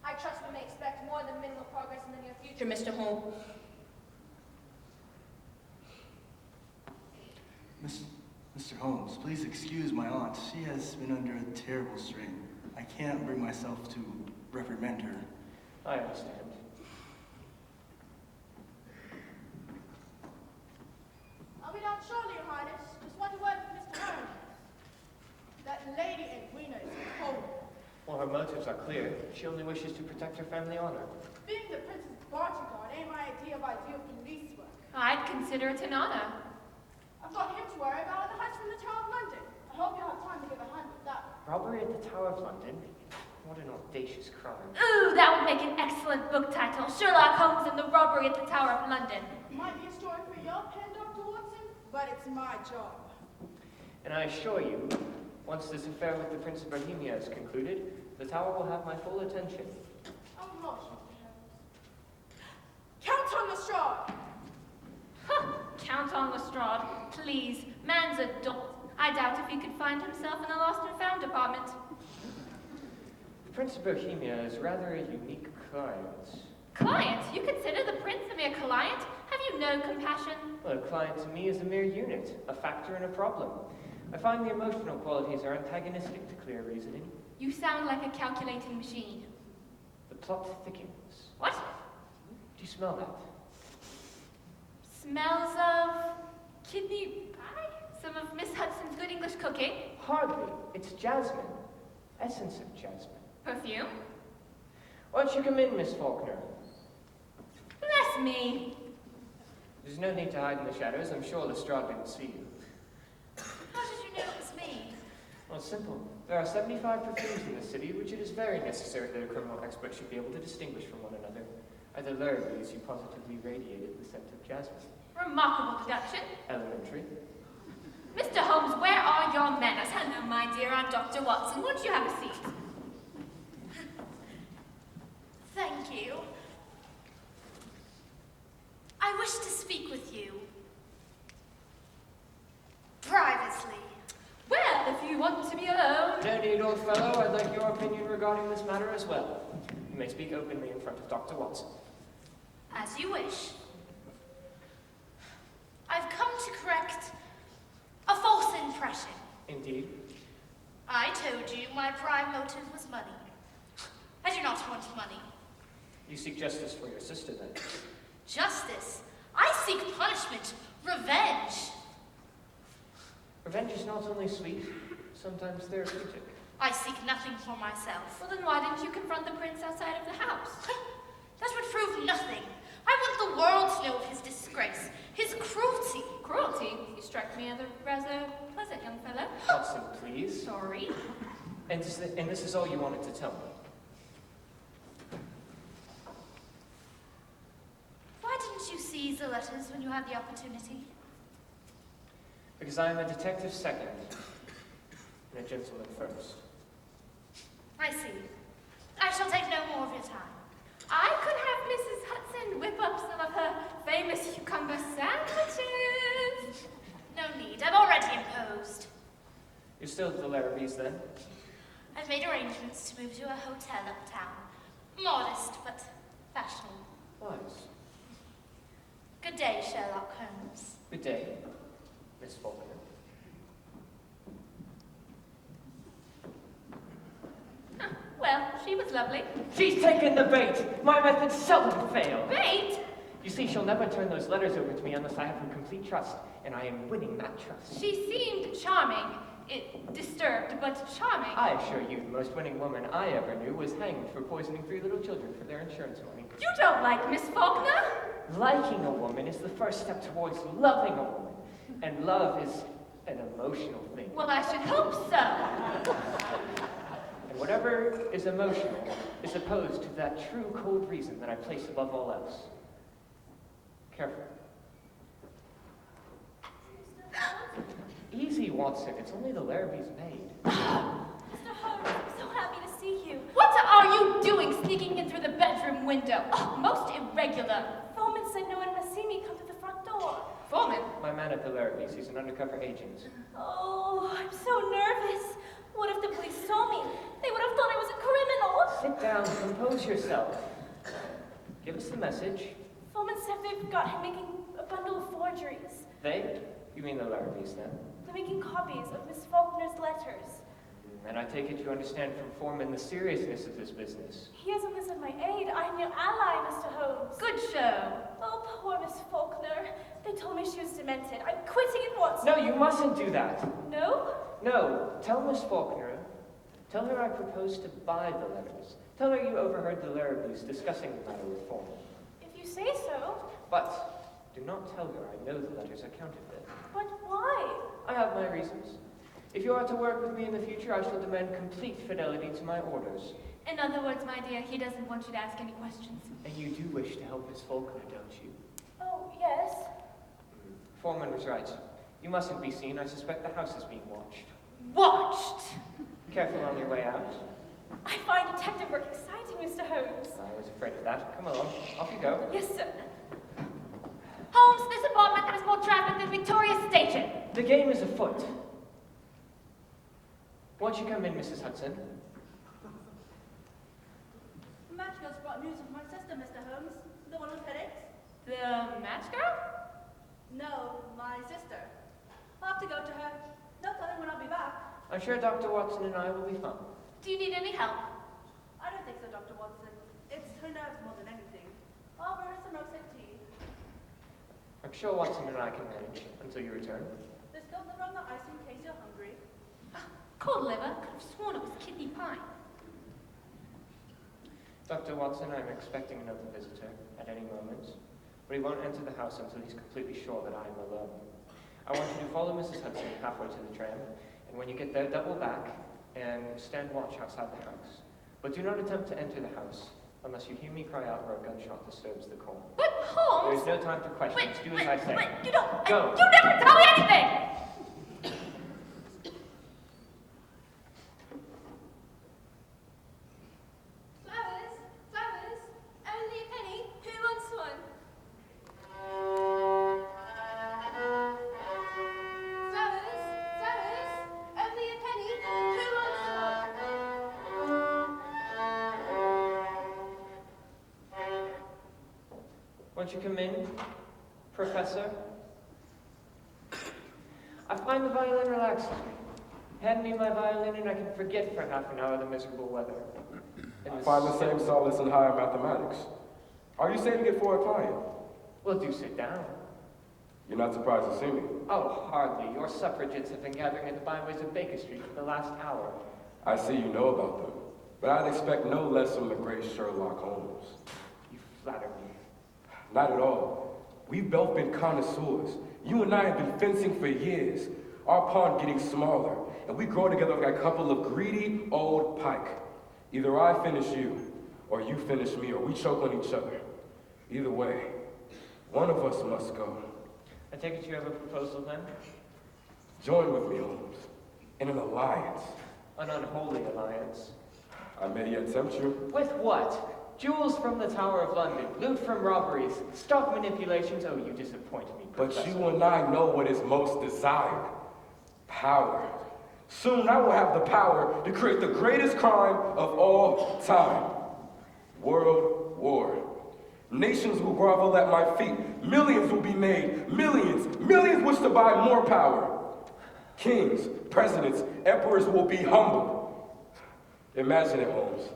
Speaker 1: I trust we may expect more than minimal progress in the near future, Mr. Holmes.
Speaker 9: Mr. Holmes, please excuse my aunt. She has been under a terrible strain. I can't bring myself to reprimand her.
Speaker 6: I understand.
Speaker 2: I'll be down shortly, Your Highness. Just want a word with Mr. Heron. That Lady Edwina is cold.
Speaker 6: Well, her motives are clear. She only wishes to protect her family honor.
Speaker 2: Being the prince's bodyguard ain't my idea of ideal police work.
Speaker 3: I'd consider it an honor.
Speaker 2: I've got him to worry about and the heist from the Tower of London. I hope you'll have time to give a hand with that.
Speaker 6: Robbery at the Tower of London? What an audacious crime.
Speaker 5: Ooh, that would make an excellent book title. Sherlock Holmes and the Robbery at the Tower of London.
Speaker 2: Might be a story for your pen, Dr. Watson, but it's my job.
Speaker 6: And I assure you, once this affair with the Prince of Bohemia is concluded, the tower will have my full attention.
Speaker 2: I'm lost, Mr. Holmes. Count on Lestrade!
Speaker 5: Huh, Count on Lestrade. Please, man's a dolt. I doubt if he could find himself in the lost and found department.
Speaker 6: The Prince of Bohemia is rather a unique client.
Speaker 5: Client? You consider the prince a mere client? Have you no compassion?
Speaker 6: Well, a client to me is a mere unit, a factor in a problem. I find the emotional qualities are antagonistic to clear reasoning.
Speaker 5: You sound like a calculating machine.
Speaker 6: The plot thickens.
Speaker 5: What?
Speaker 6: Do you smell that?
Speaker 5: Smells of kidney pie? Some of Miss Hudson's good English cooking?
Speaker 6: Hardly. It's jasmine. Essence of jasmine.
Speaker 5: Perfume?
Speaker 6: Why don't you come in, Miss Faulkner?
Speaker 5: Bless me.
Speaker 6: There's no need to hide in the shadows. I'm sure Lestrade didn't see you.
Speaker 5: How did you know it was me?
Speaker 6: Well, it's simple. There are 75 perfumes in the city, which it is very necessary that a criminal expert should be able to distinguish from one another. At the Larrabees, you positively radiated the scent of jasmine.
Speaker 5: Remarkable deduction.
Speaker 6: Elementary.
Speaker 5: Mr. Holmes, where are your manners? Hello, my dear. I'm Dr. Watson. Won't you have a seat? Thank you. I wish to speak with you. Privately. Well, if you want to be alone.
Speaker 6: No need, old fellow. I'd like your opinion regarding this matter as well. You may speak openly in front of Dr. Watson.
Speaker 5: As you wish. I've come to correct a false impression.
Speaker 6: Indeed.
Speaker 5: I told you my prime motive was money. I do not want money.
Speaker 6: You seek justice for your sister, then?
Speaker 5: Justice. I seek punishment. Revenge.
Speaker 6: Revenge is not only sweet, sometimes therapeutic.
Speaker 5: I seek nothing for myself. Well, then why didn't you confront the prince outside of the house? That would prove nothing. I want the world to know of his disgrace, his cruelty. Cruelty? You strike me as a rather pleasant young fellow.
Speaker 6: Watson, please.
Speaker 5: Sorry.
Speaker 6: And this is all you wanted to tell me.
Speaker 5: Why didn't you seize the letters when you had the opportunity?
Speaker 6: Because I am a detective second, and a gentleman first.
Speaker 5: I see. I shall take no more of your time. I could have Mrs. Hudson whip up some of her famous cucumber sandwiches. No need. I've already imposed.
Speaker 6: You're still at the Larrabees, then?
Speaker 5: I've made arrangements to move to a hotel uptown. Modest, but fashionable.
Speaker 6: Wise.
Speaker 5: Good day, Sherlock Holmes.
Speaker 6: Good day, Miss Faulkner.
Speaker 5: Well, she was lovely.
Speaker 6: She's taken the bait! My methods seldom fail!
Speaker 5: Bait?
Speaker 6: You see, she'll never turn those letters over to me unless I have her complete trust, and I am winning that trust.
Speaker 5: She seemed charming. Disturbed, but charming.
Speaker 6: I assure you, the most winning woman I ever knew was hanged for poisoning 3 little children for their insurance money.
Speaker 5: You don't like Miss Faulkner?
Speaker 6: Liking a woman is the first step towards loving a woman, and love is an emotional thing.
Speaker 5: Well, I should hope so.
Speaker 6: And whatever is emotional is opposed to that true cold reason that I place above all else. Careful. Easy, Watson. It's only the Larrabee's maid.
Speaker 1: Mr. Holmes, I'm so happy to see you.
Speaker 5: What are you doing sneaking in through the bedroom window? Oh, most irregular.
Speaker 1: Foreman said no one must see me come to the front door.
Speaker 5: Foreman?
Speaker 6: My man at the Larrabees. He's an undercover agent.
Speaker 1: Oh, I'm so nervous. What if the police saw me? They would have thought I was a criminal.
Speaker 6: Sit down. Compose yourself. Give us the message.
Speaker 1: Foreman said they've got him making a bundle of forgeries.
Speaker 6: They? You mean the Larrabees, then?
Speaker 1: They're making copies of Miss Faulkner's letters.
Speaker 6: And I take it you understand from Foreman the seriousness of this business.
Speaker 1: He has enlisted my aid. I'm your ally, Mr. Holmes.
Speaker 5: Good show.
Speaker 1: Oh, poor Miss Faulkner. They told me she was demented. I'm quitting at once.
Speaker 6: No, you mustn't do that.
Speaker 1: No?
Speaker 6: No, tell Miss Faulkner. Tell her I propose to buy the letters. Tell her you overheard the Larrabees discussing the matter with Foreman.
Speaker 1: If you say so.
Speaker 6: But do not tell her I know the letters are counterfeit.
Speaker 1: But why?
Speaker 6: I have my reasons. If you are to work with me in the future, I shall demand complete fidelity to my orders.
Speaker 10: In other words, my dear, he doesn't want you to ask any questions.
Speaker 6: And you do wish to help Miss Faulkner, don't you?
Speaker 3: Oh, yes.
Speaker 6: Foreman was right. You mustn't be seen. I suspect the house is being watched.
Speaker 10: Watched!
Speaker 6: Careful on your way out.
Speaker 3: I find detective work exciting, Mr. Holmes.
Speaker 6: I was afraid of that. Come along. Off you go.
Speaker 3: Yes, sir.
Speaker 10: Holmes, this apartment has more traffic than Victoria Station.
Speaker 6: The game is afoot. Won't you come in, Mrs. Hudson?
Speaker 2: The match girl's brought news of my sister, Mr. Holmes. The one with headaches?
Speaker 10: The match girl?
Speaker 2: No, my sister. I'll have to go to her. No telling when I'll be back.
Speaker 6: I'm sure Dr. Watson and I will be fine.
Speaker 10: Do you need any help?
Speaker 2: I don't think so, Dr. Watson. It's her nerves more than anything. I'll bring her some roasted tea.
Speaker 6: I'm sure Watson and I can manage until you return.
Speaker 2: There's still liver on the ice in case you're hungry.
Speaker 10: Cold liver? Could have sworn it was kidney pie.
Speaker 6: Dr. Watson, I'm expecting another visitor at any moment, but he won't enter the house until he's completely sure that I am alone. I want you to follow Mrs. Hudson halfway to the tram, and when you get there, double back and stand watch outside the house. But do not attempt to enter the house unless you hear me cry out or a gunshot disturbs the calm.
Speaker 10: But Holmes!
Speaker 6: There is no time for questions. Do as I say.
Speaker 10: You don't...
Speaker 6: Go.
Speaker 10: You never tell me anything!
Speaker 1: Flowers, flowers, only a penny. Who wants one? Flowers, flowers, only a penny. Who wants one?
Speaker 6: Won't you come in, Professor? I find the violin relaxes me. Hand me my violin and I can forget for half an hour the miserable weather.
Speaker 7: I find the same solace in higher mathematics. Are you saving it for a client?
Speaker 6: Well, do sit down.
Speaker 7: You're not surprised to see me.
Speaker 6: Oh, hardly. Your suffragettes have been gathering at the byways of Baker Street for the last hour.
Speaker 7: I see you know about them, but I'd expect no less from the great Sherlock Holmes.
Speaker 6: You flatter me.
Speaker 7: Not at all. We've both been connoisseurs. You and I have been fencing for years. Our pond getting smaller, and we grow together like a couple of greedy old pike. Either I finish you, or you finish me, or we choke on each other. Either way, one of us must go.
Speaker 6: I take it you have a proposal then?
Speaker 7: Join with me, Holmes, in an alliance.
Speaker 6: An unholy alliance.
Speaker 7: I may yet tempt you.
Speaker 6: With what? Jewels from the Tower of London, loot from robberies, stock manipulations. Oh, you disappoint me, Professor.
Speaker 7: But you and I know what is most desired. Power. Soon I will have the power to create the greatest crime of all time. World War. Nations will grovel at my feet. Millions will be made. Millions wish to buy more power. Kings, presidents, emperors will be humbled. Imagine it, Holmes.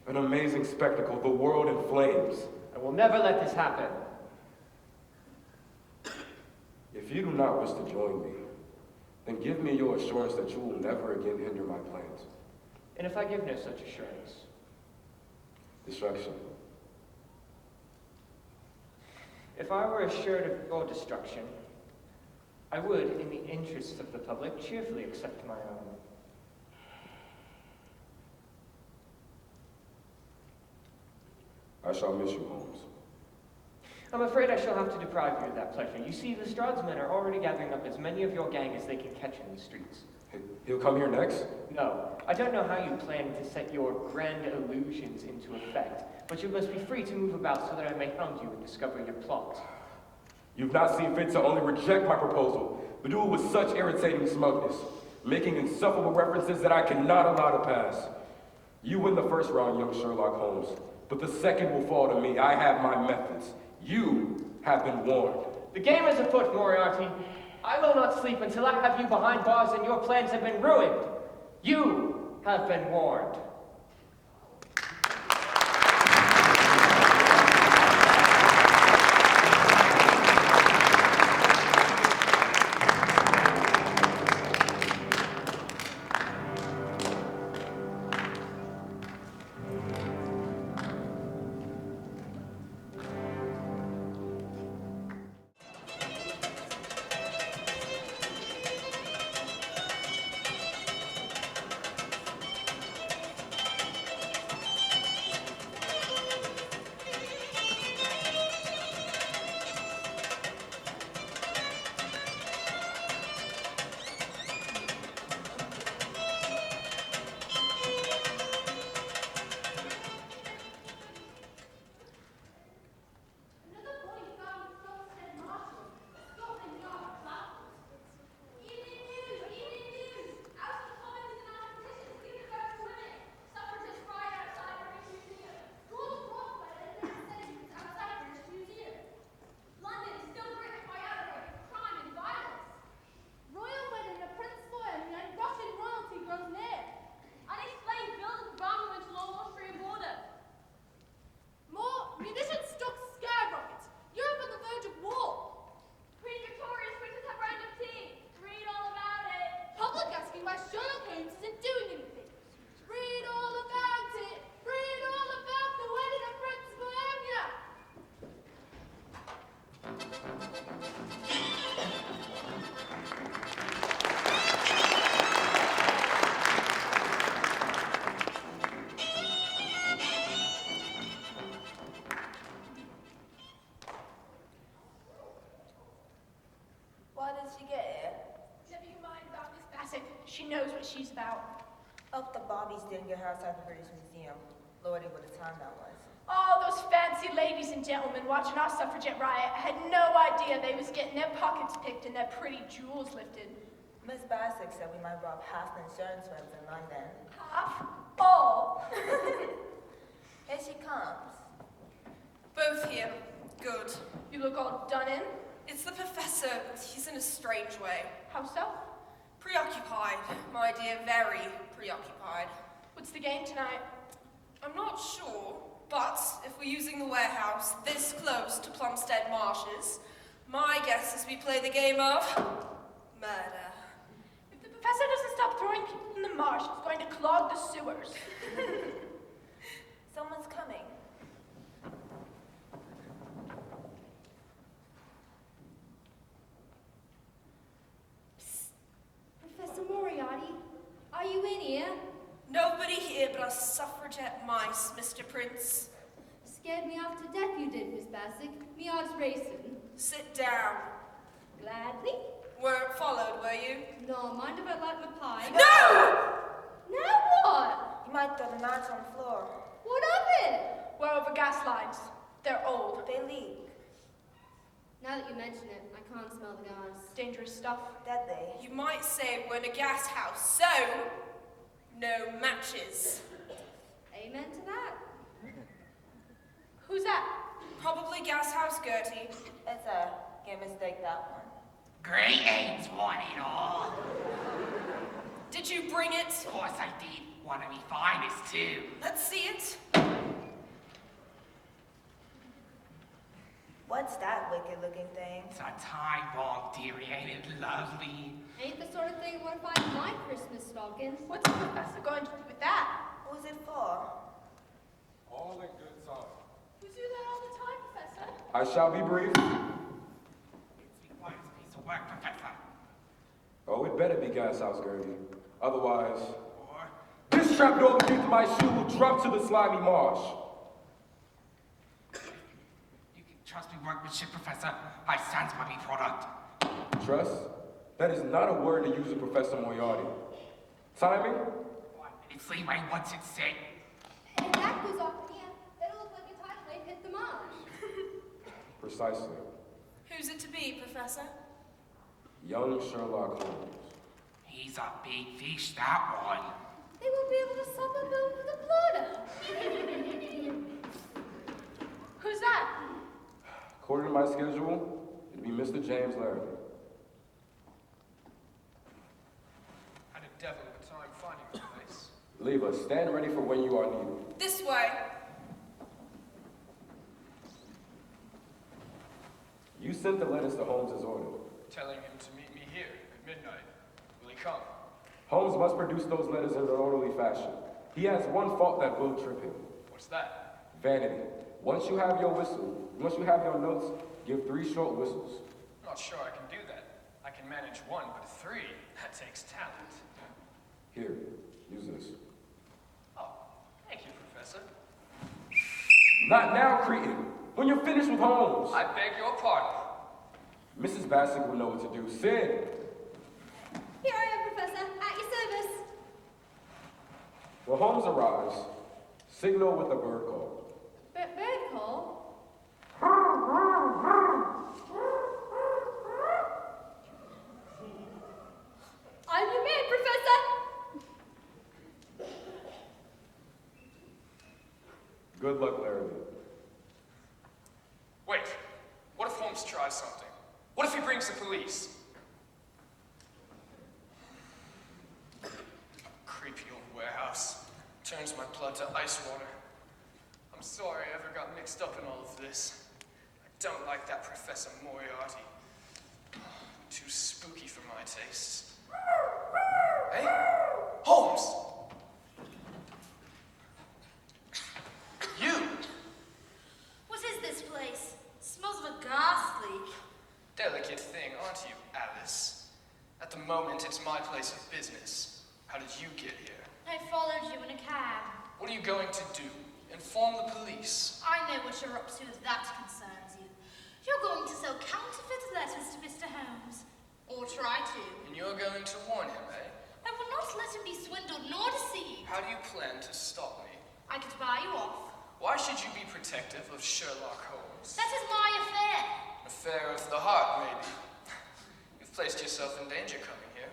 Speaker 7: An amazing spectacle, the world in flames.
Speaker 6: I will never let this happen.
Speaker 7: If you do not wish to join me, then give me your assurance that you will never again hinder my plans.
Speaker 6: And if I give no such assurance?
Speaker 7: Destruction.
Speaker 6: If I were assured of your destruction, I would, in the interests of the public, cheerfully accept my own.
Speaker 7: I shall miss you, Holmes.
Speaker 6: I'm afraid I shall have to deprive you of that pleasure. You see, Lestrade's men are already gathering up as many of your gang as they can catch in the streets.
Speaker 7: He'll come here next?
Speaker 6: No. I don't know how you plan to set your grand illusions into effect, but you must be free to move about so that I may hound you and discover your plot.
Speaker 7: You've not seen fit to only reject my proposal, but do it with such irritating smugness, making insufferable references that I cannot allow to pass. You win the first round, young Sherlock Holmes, but the second will fall to me. I have my methods. You have been warned.
Speaker 6: The game is afoot, Moriarty. I will not sleep until I have you behind bars and your plans have been ruined. You have been warned.
Speaker 2: what she's about.
Speaker 11: Hope the Bobbies didn't get her outside the British Museum. Lordy, what a time that was.
Speaker 2: All those fancy ladies and gentlemen watching our suffragette riot had no idea they was getting their pockets picked and their pretty jewels lifted.
Speaker 11: Miss Bassett said we might rob half the insurance firms in London.
Speaker 2: Half? All.
Speaker 11: Here she comes.
Speaker 8: Both here. Good.
Speaker 2: You look all done in.
Speaker 8: It's the professor. He's in a strange way.
Speaker 2: How so?
Speaker 8: Preoccupied, my dear, very preoccupied.
Speaker 2: What's the game tonight?
Speaker 8: I'm not sure, but if we're using the warehouse this close to Plumstead Marshes, my guess is we play the game of murder.
Speaker 2: If the professor doesn't stop throwing people in the marsh, he's going to clog the sewers.
Speaker 11: Someone's coming.
Speaker 1: Professor Moriarty, are you in here?
Speaker 8: Nobody here but us suffragette mice, Mr. Prince.
Speaker 1: Scared me half to death you did, Miss Bassick. Me heart's racing.
Speaker 8: Sit down.
Speaker 1: Gladly?
Speaker 8: Weren't followed, were you?
Speaker 1: No, mind if I light my pipe?
Speaker 8: No!
Speaker 1: Now what?
Speaker 11: You might throw the knives on the floor.
Speaker 1: What of it?
Speaker 2: We're over gas lines. They're old.
Speaker 11: They leak.
Speaker 1: Now that you mention it, I can't smell the gas.
Speaker 2: Dangerous stuff.
Speaker 11: Deadly.
Speaker 8: You might say we're in a gas house, so no matches.
Speaker 1: Amen to that.
Speaker 2: Who's that?
Speaker 8: Probably gas house Gertie.
Speaker 11: It's a can't mistake that one.
Speaker 12: Greetings, one and all.
Speaker 8: Did you bring it?
Speaker 12: Of course I did. One of me finest, too.
Speaker 8: Let's see it.
Speaker 11: What's that wicked-looking thing?
Speaker 12: It's a time bomb, dearie. Ain't it lovely?
Speaker 1: Ain't the sort of thing I want to find in my Christmas stocking.
Speaker 2: What's the professor going to do with that?
Speaker 11: Who's it for?
Speaker 7: All in good time.
Speaker 2: You do that all the time, Professor.
Speaker 7: I shall be brief.
Speaker 12: It's the quietest piece of work, Professor.
Speaker 7: Oh, it better be gas house, Gertie. Otherwise,
Speaker 12: Or
Speaker 7: this trapdoor beneath my shoe will drop to the slimy marsh.
Speaker 12: you can trust me workmanship, Professor. I stands by me product.
Speaker 7: Trust? That is not a word to use with Professor Moriarty. Timing?
Speaker 12: 1 minute's leeway once it's set.
Speaker 1: And if that goes off in here, it'll look like a tide wave hit the marsh.
Speaker 7: Precisely.
Speaker 8: Who's it to be, Professor?
Speaker 7: Young Sherlock Holmes.
Speaker 12: He's a big fish, that one.
Speaker 1: They won't be able to sup up over the bloater.
Speaker 2: Who's that?
Speaker 7: According to my schedule, it'd be Mr. James Larrabee.
Speaker 4: Had a devil of a time finding the place.
Speaker 7: Leave us. Stand ready for when you are needed.
Speaker 8: This way.
Speaker 7: You sent the letters to Holmes as ordered.
Speaker 4: Telling him to meet me here at midnight. Will he come?
Speaker 7: Holmes must produce those letters in an orderly fashion. He has one fault that will trip him.
Speaker 4: What's that?
Speaker 7: Vanity. Once you have your notes, give 3 short whistles.
Speaker 4: I'm not sure I can do that. I can manage 1, but 3, that takes talent.
Speaker 7: Here, use this.
Speaker 4: Oh, thank you, Professor.
Speaker 7: Not now, Cretan. When you're finished with Holmes.
Speaker 4: I beg your pardon.
Speaker 7: Mrs. Bassett will know what to do. Sid!
Speaker 1: Here I am, Professor, at your service.
Speaker 7: When Holmes arrives, signal with a bird call.
Speaker 1: Bird call? I'm your man, Professor.
Speaker 7: Good luck, Larrabee.
Speaker 4: Wait, what if Holmes tries something? What if he brings the police? Creepy old warehouse. Turns my blood to ice water. I'm sorry I ever got mixed up in all of this. I don't like that Professor Moriarty. Too spooky for my tastes. Hey, Holmes! You!
Speaker 5: What is this place? Smells of a gas leak.
Speaker 4: Delicate thing, aren't you, Alice? At the moment, it's my place of business. How did you get here?
Speaker 5: I followed you in a cab.
Speaker 4: What are you going to do? Inform the police?
Speaker 5: I know what you're up to if that concerns you. You're going to sell counterfeit letters to Mr. Holmes. Or try to.
Speaker 4: And you're going to warn him, eh?
Speaker 5: I will not let him be swindled nor deceived.
Speaker 4: How do you plan to stop me?
Speaker 5: I could buy you off.
Speaker 4: Why should you be protective of Sherlock Holmes?
Speaker 5: That is my affair.
Speaker 4: An affair of the heart, maybe. You've placed yourself in danger coming here.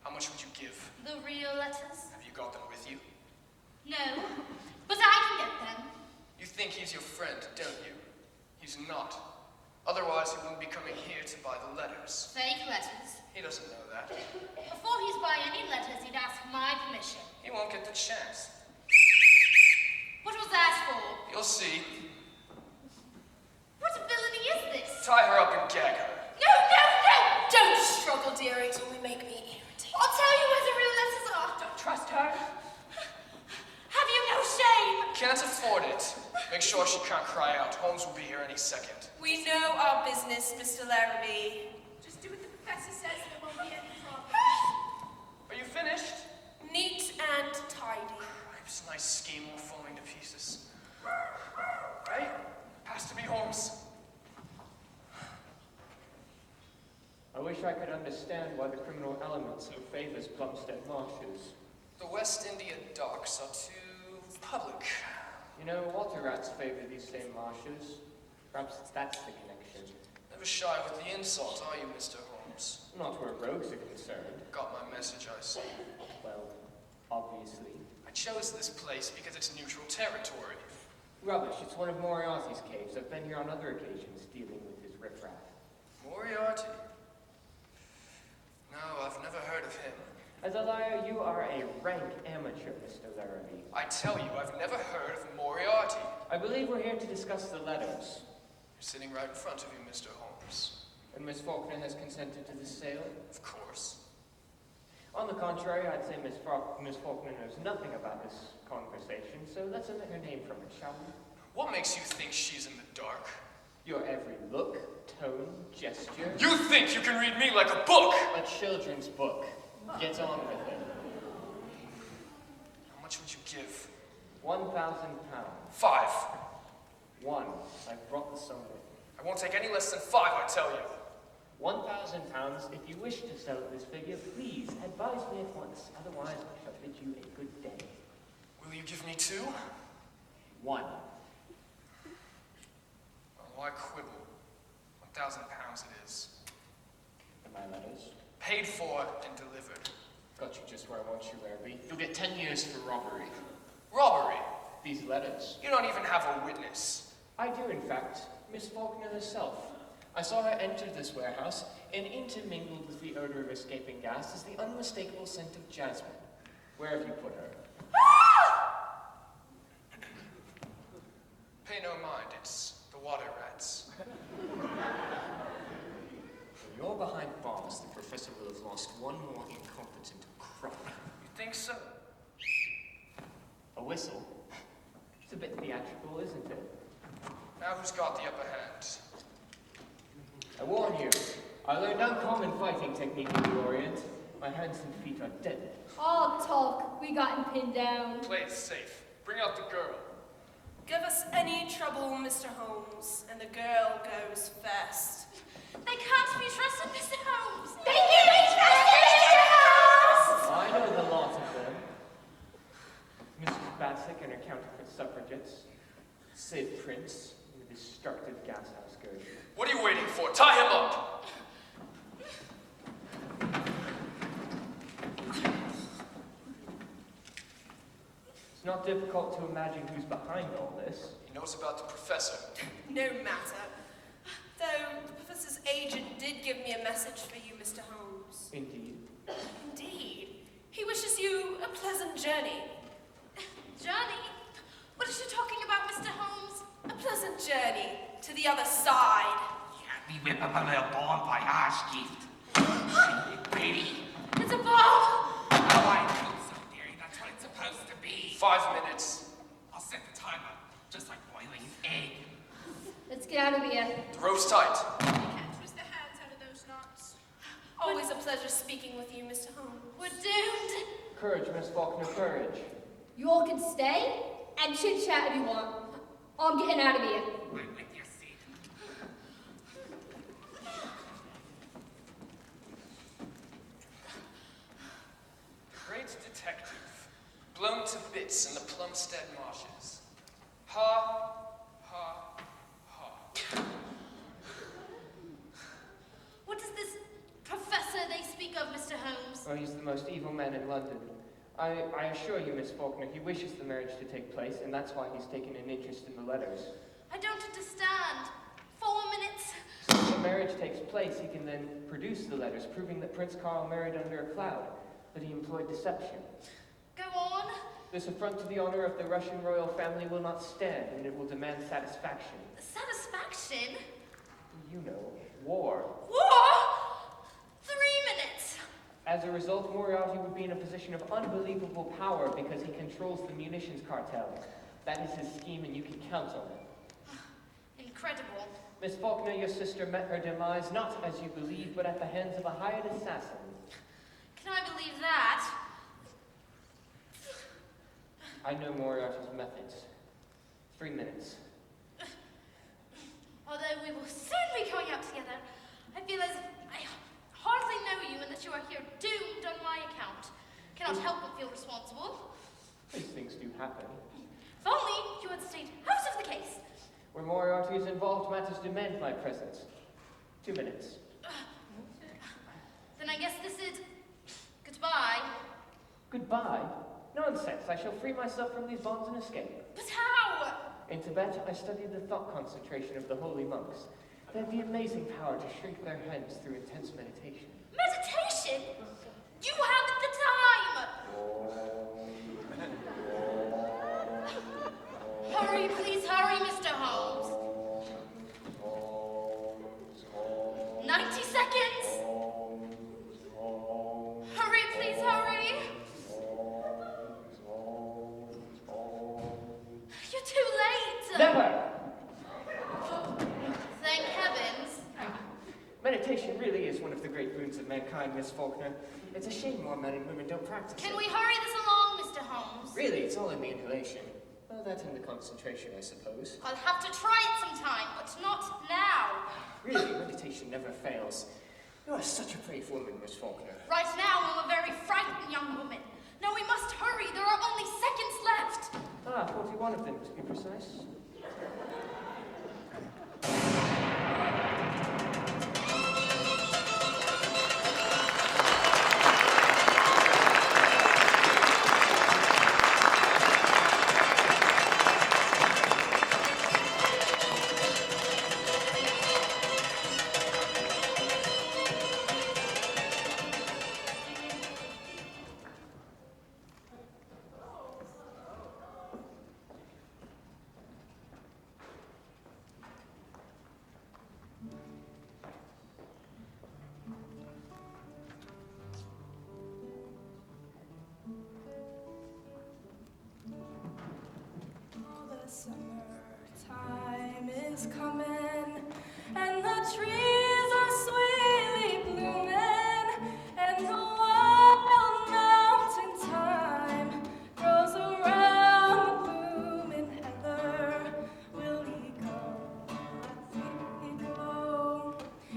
Speaker 4: How much would you give?
Speaker 5: The real letters?
Speaker 4: Have you got them with you?
Speaker 5: No, but I can get them.
Speaker 4: You think he's your friend, don't you? He's not. Otherwise, he wouldn't be coming here to buy the letters.
Speaker 5: Fake letters.
Speaker 4: He doesn't know that.
Speaker 5: Before he'd buy any letters, he'd ask my permission.
Speaker 4: He won't get the chance.
Speaker 5: What was that for?
Speaker 4: You'll see.
Speaker 5: What villainy is this?
Speaker 4: Tie her up and gag her.
Speaker 5: No, no, no!
Speaker 8: Don't struggle, dearie, till we make me irritated.
Speaker 5: I'll tell you where the real letters are.
Speaker 8: Don't trust her.
Speaker 5: Have you no shame?
Speaker 4: Can't afford it. Make sure she can't cry out. Holmes will be here any second.
Speaker 8: We know our business, Mr. Larrabee.
Speaker 2: Just do what the professor says and there won't be any problem.
Speaker 4: Are you finished?
Speaker 8: Neat and tidy.
Speaker 4: This nice scheme all falling to pieces. Right? Has to be Holmes.
Speaker 6: I wish I could understand why the criminal element so favors Plumstead Marshes.
Speaker 4: The West India docks are too public.
Speaker 6: You know, water rats favor these same marshes. Perhaps that's the connection.
Speaker 4: Never shy with the insult, are you, Mr. Holmes?
Speaker 6: Not where rogues are concerned.
Speaker 4: Got my message, I see.
Speaker 6: Well, obviously.
Speaker 4: I chose this place because it's neutral territory.
Speaker 6: Rubbish, it's one of Moriarty's caves. I've been here on other occasions dealing with his riffraff.
Speaker 4: Moriarty? No, I've never heard of him.
Speaker 6: As a liar, you are a rank amateur, Mr. Larrabee.
Speaker 4: I tell you, I've never heard of Moriarty.
Speaker 6: I believe we're here to discuss the letters.
Speaker 4: You're sitting right in front of you, Mr. Holmes.
Speaker 6: And Miss Faulkner has consented to this sale?
Speaker 4: Of course.
Speaker 6: On the contrary, I'd say Miss Faulkner knows nothing about this conversation, so let's omit her name from it, shall we?
Speaker 4: What makes you think she's in the dark?
Speaker 6: Your every look, tone, gesture.
Speaker 4: You think you can read me like a book!
Speaker 6: A children's book. Get on with it.
Speaker 4: How much would you give?
Speaker 6: £1,000.
Speaker 4: 5.
Speaker 6: 1. I brought the sum with.
Speaker 4: I won't take any less than 5, I tell you.
Speaker 6: £1,000. If you wish to sell at this figure, please advise me at once. Otherwise, I shall bid you a good day.
Speaker 4: Will you give me 2?
Speaker 6: 1.
Speaker 4: Well, why quibble? £1,000 it is.
Speaker 6: And my letters?
Speaker 4: Paid for and delivered.
Speaker 6: Got you just where I want you, Larrabee. You'll get 10 years for robbery.
Speaker 4: Robbery?
Speaker 6: These letters.
Speaker 4: You don't even have a witness.
Speaker 6: I do, in fact. Miss Faulkner herself. I saw her enter this warehouse, and intermingled with the odor of escaping gas is the unmistakable scent of jasmine. Where have you put her?
Speaker 4: Pay no mind, it's the water rats.
Speaker 6: When you're behind bars, the professor will have lost one more incompetent crop.
Speaker 4: You think so?
Speaker 6: A whistle? It's a bit theatrical, isn't it?
Speaker 4: Now who's got the upper hand?
Speaker 6: I warn you, I learned uncommon fighting technique in the Orient. My hands and feet are deadly.
Speaker 1: All talk. We got him pinned down.
Speaker 4: Play it safe. Bring out the girl.
Speaker 8: Give us any trouble, Mr. Holmes, and the girl goes first.
Speaker 5: They can't be trusted, Mr. Holmes.
Speaker 1: They can be trusted, Mr. Holmes!
Speaker 6: I know the lot of them. Mrs. Batsick and her counterfeit suffragettes. Sid Prince and the destructive gashouse ghost.
Speaker 4: What are you waiting for? Tie him up!
Speaker 6: It's not difficult to imagine who's behind all this.
Speaker 4: He knows about the professor.
Speaker 8: No matter. Though the professor's agent did give me a message for you, Mr. Holmes.
Speaker 6: Indeed.
Speaker 8: Indeed. He wishes you a pleasant journey.
Speaker 5: Journey? What is she talking about, Mr. Holmes?
Speaker 8: A pleasant journey to the other side.
Speaker 12: We whip up a little bonfire gift. Baby.
Speaker 5: It's a bomb!
Speaker 12: Oh, I hope so, dearie. That's what it's supposed to be.
Speaker 4: 5 minutes.
Speaker 12: I'll set the timer, just like boiling an egg.
Speaker 1: Let's get out of here.
Speaker 4: The rope's tight.
Speaker 2: Can't twist the hands out of those knots.
Speaker 8: Always a pleasure speaking with you, Mr. Holmes.
Speaker 5: We're doomed.
Speaker 6: Courage, Miss Faulkner, courage.
Speaker 1: You all can stay and chit-chat if you want. I'm getting out of here.
Speaker 12: Wait with your seat.
Speaker 4: detective, blown to bits in the Plumstead marshes. Ha, ha, ha.
Speaker 5: What is this professor they speak of, Mr. Holmes?
Speaker 6: Oh, he's the most evil man in London. I assure you, Miss Faulkner, he wishes the marriage to take place, and that's why he's taken an interest in the letters.
Speaker 5: I don't understand. 4 minutes.
Speaker 6: So if the marriage takes place, he can then produce the letters, proving that Prince Carl married under a cloud, that he employed deception.
Speaker 5: Go on.
Speaker 6: This affront to the honor of the Russian royal family will not stand, and it will demand satisfaction.
Speaker 5: Satisfaction?
Speaker 6: You know, war.
Speaker 5: War? 3 minutes.
Speaker 6: As a result, Moriarty would be in a position of unbelievable power because he controls the munitions cartel. That is his scheme, and you can count on it.
Speaker 5: Incredible.
Speaker 6: Miss Faulkner, your sister met her demise not as you believe, but at the hands of a hired assassin.
Speaker 5: Can I believe that?
Speaker 6: I know Moriarty's methods. 3 minutes.
Speaker 5: Although we will soon be going out together, I feel as if I hardly know you and that you are here doomed on my account. Cannot help but feel responsible.
Speaker 6: These things do happen.
Speaker 5: If only you had stayed out of the case.
Speaker 6: Where Moriarty is involved, matters demand my presence. 2 minutes.
Speaker 5: Then I guess this is goodbye.
Speaker 6: Goodbye? Nonsense. I shall free myself from these bonds and escape.
Speaker 5: But how?
Speaker 6: In Tibet, I studied the thought concentration of the holy monks. They have the amazing power to shrink their heads through intense meditation.
Speaker 5: Meditation? You haven't the time! Hurry, please hurry, Mr. Holmes. 90 seconds! Hurry, please hurry! You're too late!
Speaker 6: Never!
Speaker 5: Thank heavens.
Speaker 6: Meditation really is one of the great boons of mankind, Miss Faulkner. It's a shame more men and women don't practice
Speaker 5: Can
Speaker 6: it.
Speaker 5: we hurry this along, Mr. Holmes?
Speaker 6: Really, it's all in the inhalation. Well, that's in the concentration, I suppose.
Speaker 5: I'll have to try it sometime, but not now.
Speaker 6: Really, meditation never fails. You are such a brave woman, Miss Faulkner.
Speaker 5: Right now, I'm a very frightened young woman. Now we must hurry. There are only seconds left.
Speaker 6: 41 of them, to be precise.
Speaker 8: Summertime is coming, and the trees are sweetly blooming, and the wild mountain thyme grows around the blooming heather. Will he go? Will he go?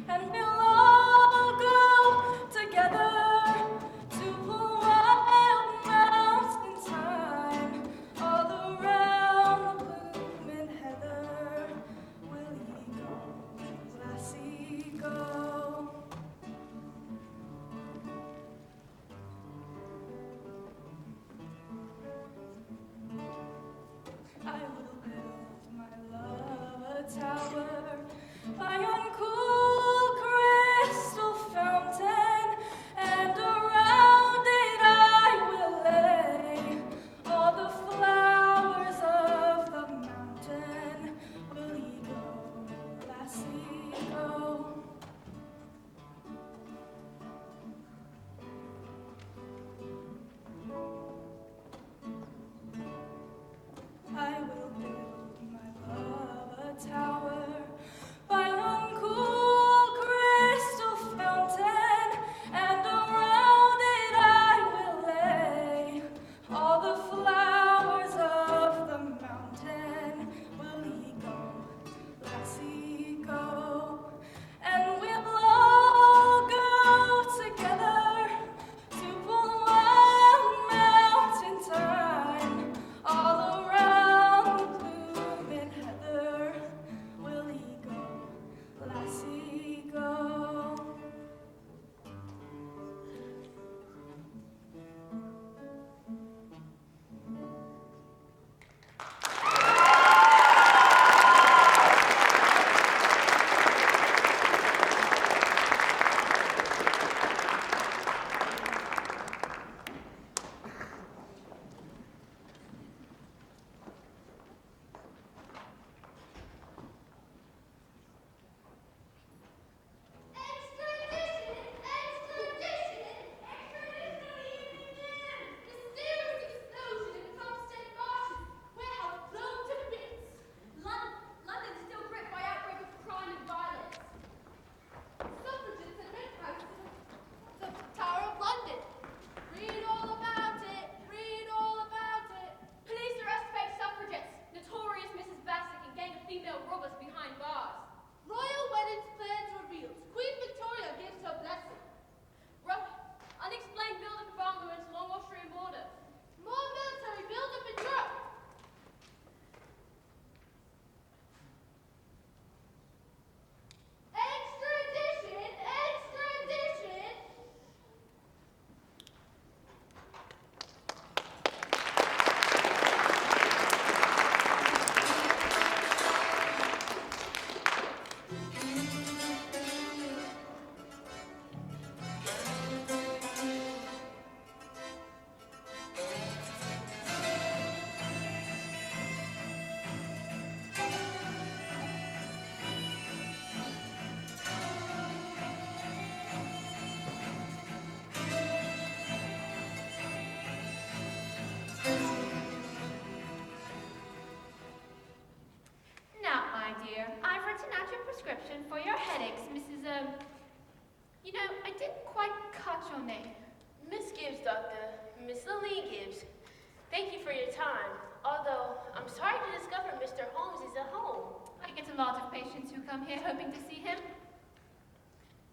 Speaker 8: And we'll all go together to the wild mountain thyme, all around the blooming heather. Will he go? Will I see
Speaker 5: forgot your name.
Speaker 3: Miss Gibbs, Doctor. Miss Lillian Gibbs. Thank you for your time. Although, I'm sorry to discover Mr. Holmes is at home.
Speaker 5: I get a lot of patients who come here hoping to see him.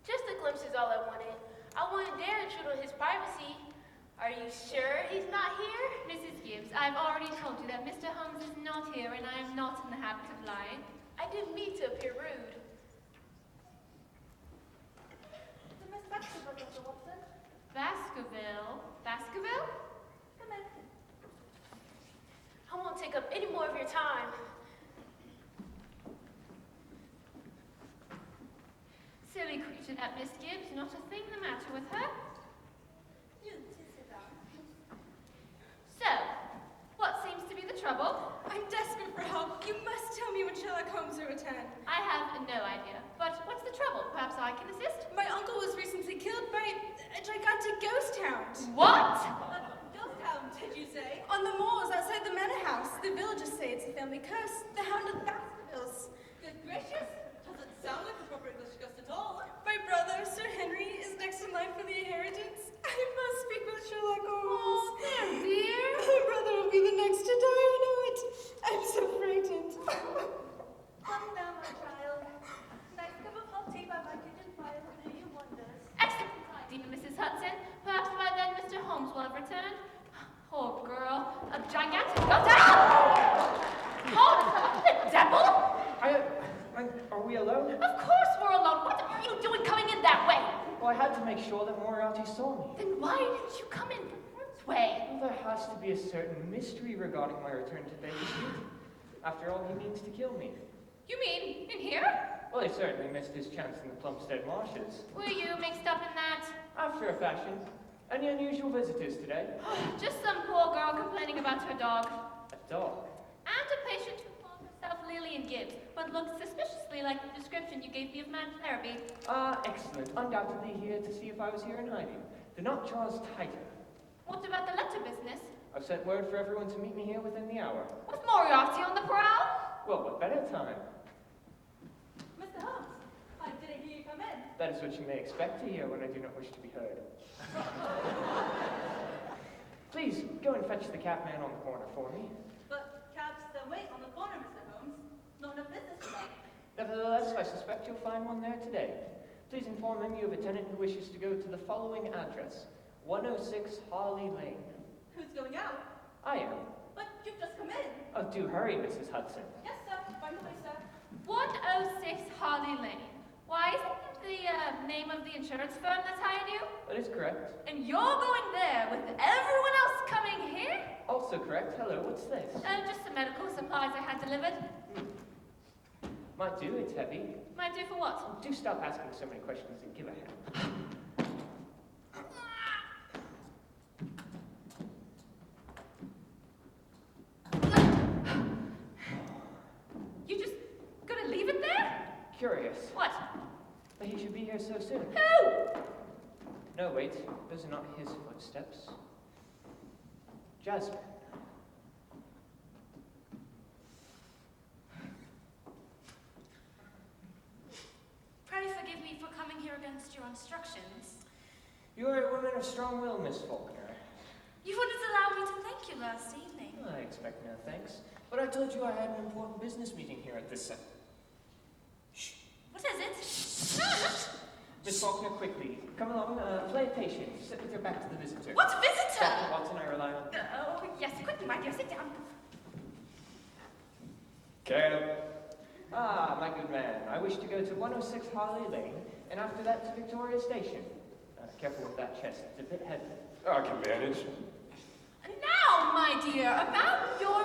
Speaker 3: Just a glimpse is all I wanted. I wouldn't dare intrude on his privacy. Are you sure he's not here?
Speaker 5: Mrs. Gibbs, I've already told you that Mr. Holmes is not here and I am not in the habit of lying.
Speaker 3: I didn't mean to appear rude.
Speaker 2: To Miss Baskerville, Dr. Watson.
Speaker 5: Baskerville? Baskerville?
Speaker 2: Come in.
Speaker 3: I won't take up any more of your time.
Speaker 5: Silly creature, that Miss Gibbs. Not a thing the matter with her.
Speaker 2: You sit down.
Speaker 5: So, what seems to be the trouble?
Speaker 8: I'm desperate for help. You must tell me when Sherlock Holmes will return.
Speaker 5: I have no idea. But what's the trouble? Perhaps I can assist?
Speaker 8: My uncle was recently killed by a gigantic ghost hound.
Speaker 5: What?
Speaker 2: Ghost hound, did you say?
Speaker 8: On the moors outside the manor house. The villagers say it's a family curse. The hound of the Baskervilles.
Speaker 2: Good gracious. Doesn't sound like a proper English ghost at all.
Speaker 8: My brother, Sir Henry, is next in line for the inheritance. I must speak with Sherlock Holmes.
Speaker 5: Oh, there, dear.
Speaker 8: My brother will be the next to die, I know it. I'm so frightened.
Speaker 2: Calm down, my child. Nice cup of hot tea by my kitchen fire will do you wonders.
Speaker 5: Excellent idea, Mrs. Hudson. Perhaps by then Mr. Holmes will have returned. Poor girl. A gigantic ghost. Oh, the devil!
Speaker 6: Are we alone?
Speaker 5: Of course we're alone. What are you doing coming in that way?
Speaker 6: Well, I had to make sure that Moriarty saw me.
Speaker 5: Then why didn't you come in this way?
Speaker 6: Well, there has to be a certain mystery regarding my return to Baker Street. After all, he means to kill me.
Speaker 5: You mean in here?
Speaker 6: Well, he certainly missed his chance in the Plumstead marshes.
Speaker 5: Were you mixed up in that?
Speaker 6: After a fashion. Any unusual visitors today?
Speaker 5: Just some poor girl complaining about her dog.
Speaker 6: A dog?
Speaker 5: And a patient who called herself Lillian Gibbs, but looked suspiciously like the description you gave me of man therapy.
Speaker 6: Excellent. Undoubtedly here to see if I was here in hiding. Do not draw us tighter.
Speaker 5: What about the letter business?
Speaker 6: I've sent word for everyone to meet me here within the hour.
Speaker 5: Was Moriarty on the prowl?
Speaker 6: Well, what better time?
Speaker 2: Mr. Holmes, I didn't hear you come in.
Speaker 6: That is what you may expect to hear when I do not wish to be heard. Please, go and fetch the cabman on the corner for me.
Speaker 2: But cabs don't wait on the corner, Mr. Holmes. Not enough business today.
Speaker 6: Nevertheless, I suspect you'll find one there today. Please inform him you have a tenant who wishes to go to the following address, 106 Harley Lane.
Speaker 2: Who's going out?
Speaker 6: I am.
Speaker 2: But you've just come in.
Speaker 6: Oh, do hurry, Mrs. Hudson.
Speaker 2: Yes, sir. By the way, sir.
Speaker 5: 106 Harley Lane. Why, isn't that the name of the insurance firm that's hired you?
Speaker 6: That is correct.
Speaker 5: And you're going there with everyone else coming here?
Speaker 6: Also correct. Hello, what's this?
Speaker 5: Just some medical supplies I had delivered.
Speaker 6: Might do, it's heavy.
Speaker 5: Might do for what?
Speaker 6: Do stop asking so many questions and give a hand.
Speaker 5: You just gonna leave it there?
Speaker 6: Curious.
Speaker 5: What?
Speaker 6: That he should be here so soon.
Speaker 5: Who?
Speaker 6: No, wait. Those are not his footsteps. Jasmine.
Speaker 10: Pray forgive me for coming here against your instructions.
Speaker 6: You are a woman of strong will, Miss Faulkner.
Speaker 10: You wouldn't allow me to thank you last evening.
Speaker 6: I expect no thanks. But I told you I had an important business meeting here at this center. Shh.
Speaker 10: What is it?
Speaker 6: Miss Faulkner, quickly. Come along, play patient. Sit with your back to the visitor.
Speaker 10: What visitor?
Speaker 6: Dr. Watson, I rely on.
Speaker 10: Oh, yes, quickly, my dear, sit down.
Speaker 7: Cam.
Speaker 6: Ah, my good man. I wish to go to 106 Harley Lane, and after that to Victoria Station. Careful with that chest. It's a bit heavy.
Speaker 7: I can manage.
Speaker 5: Now, my dear, about your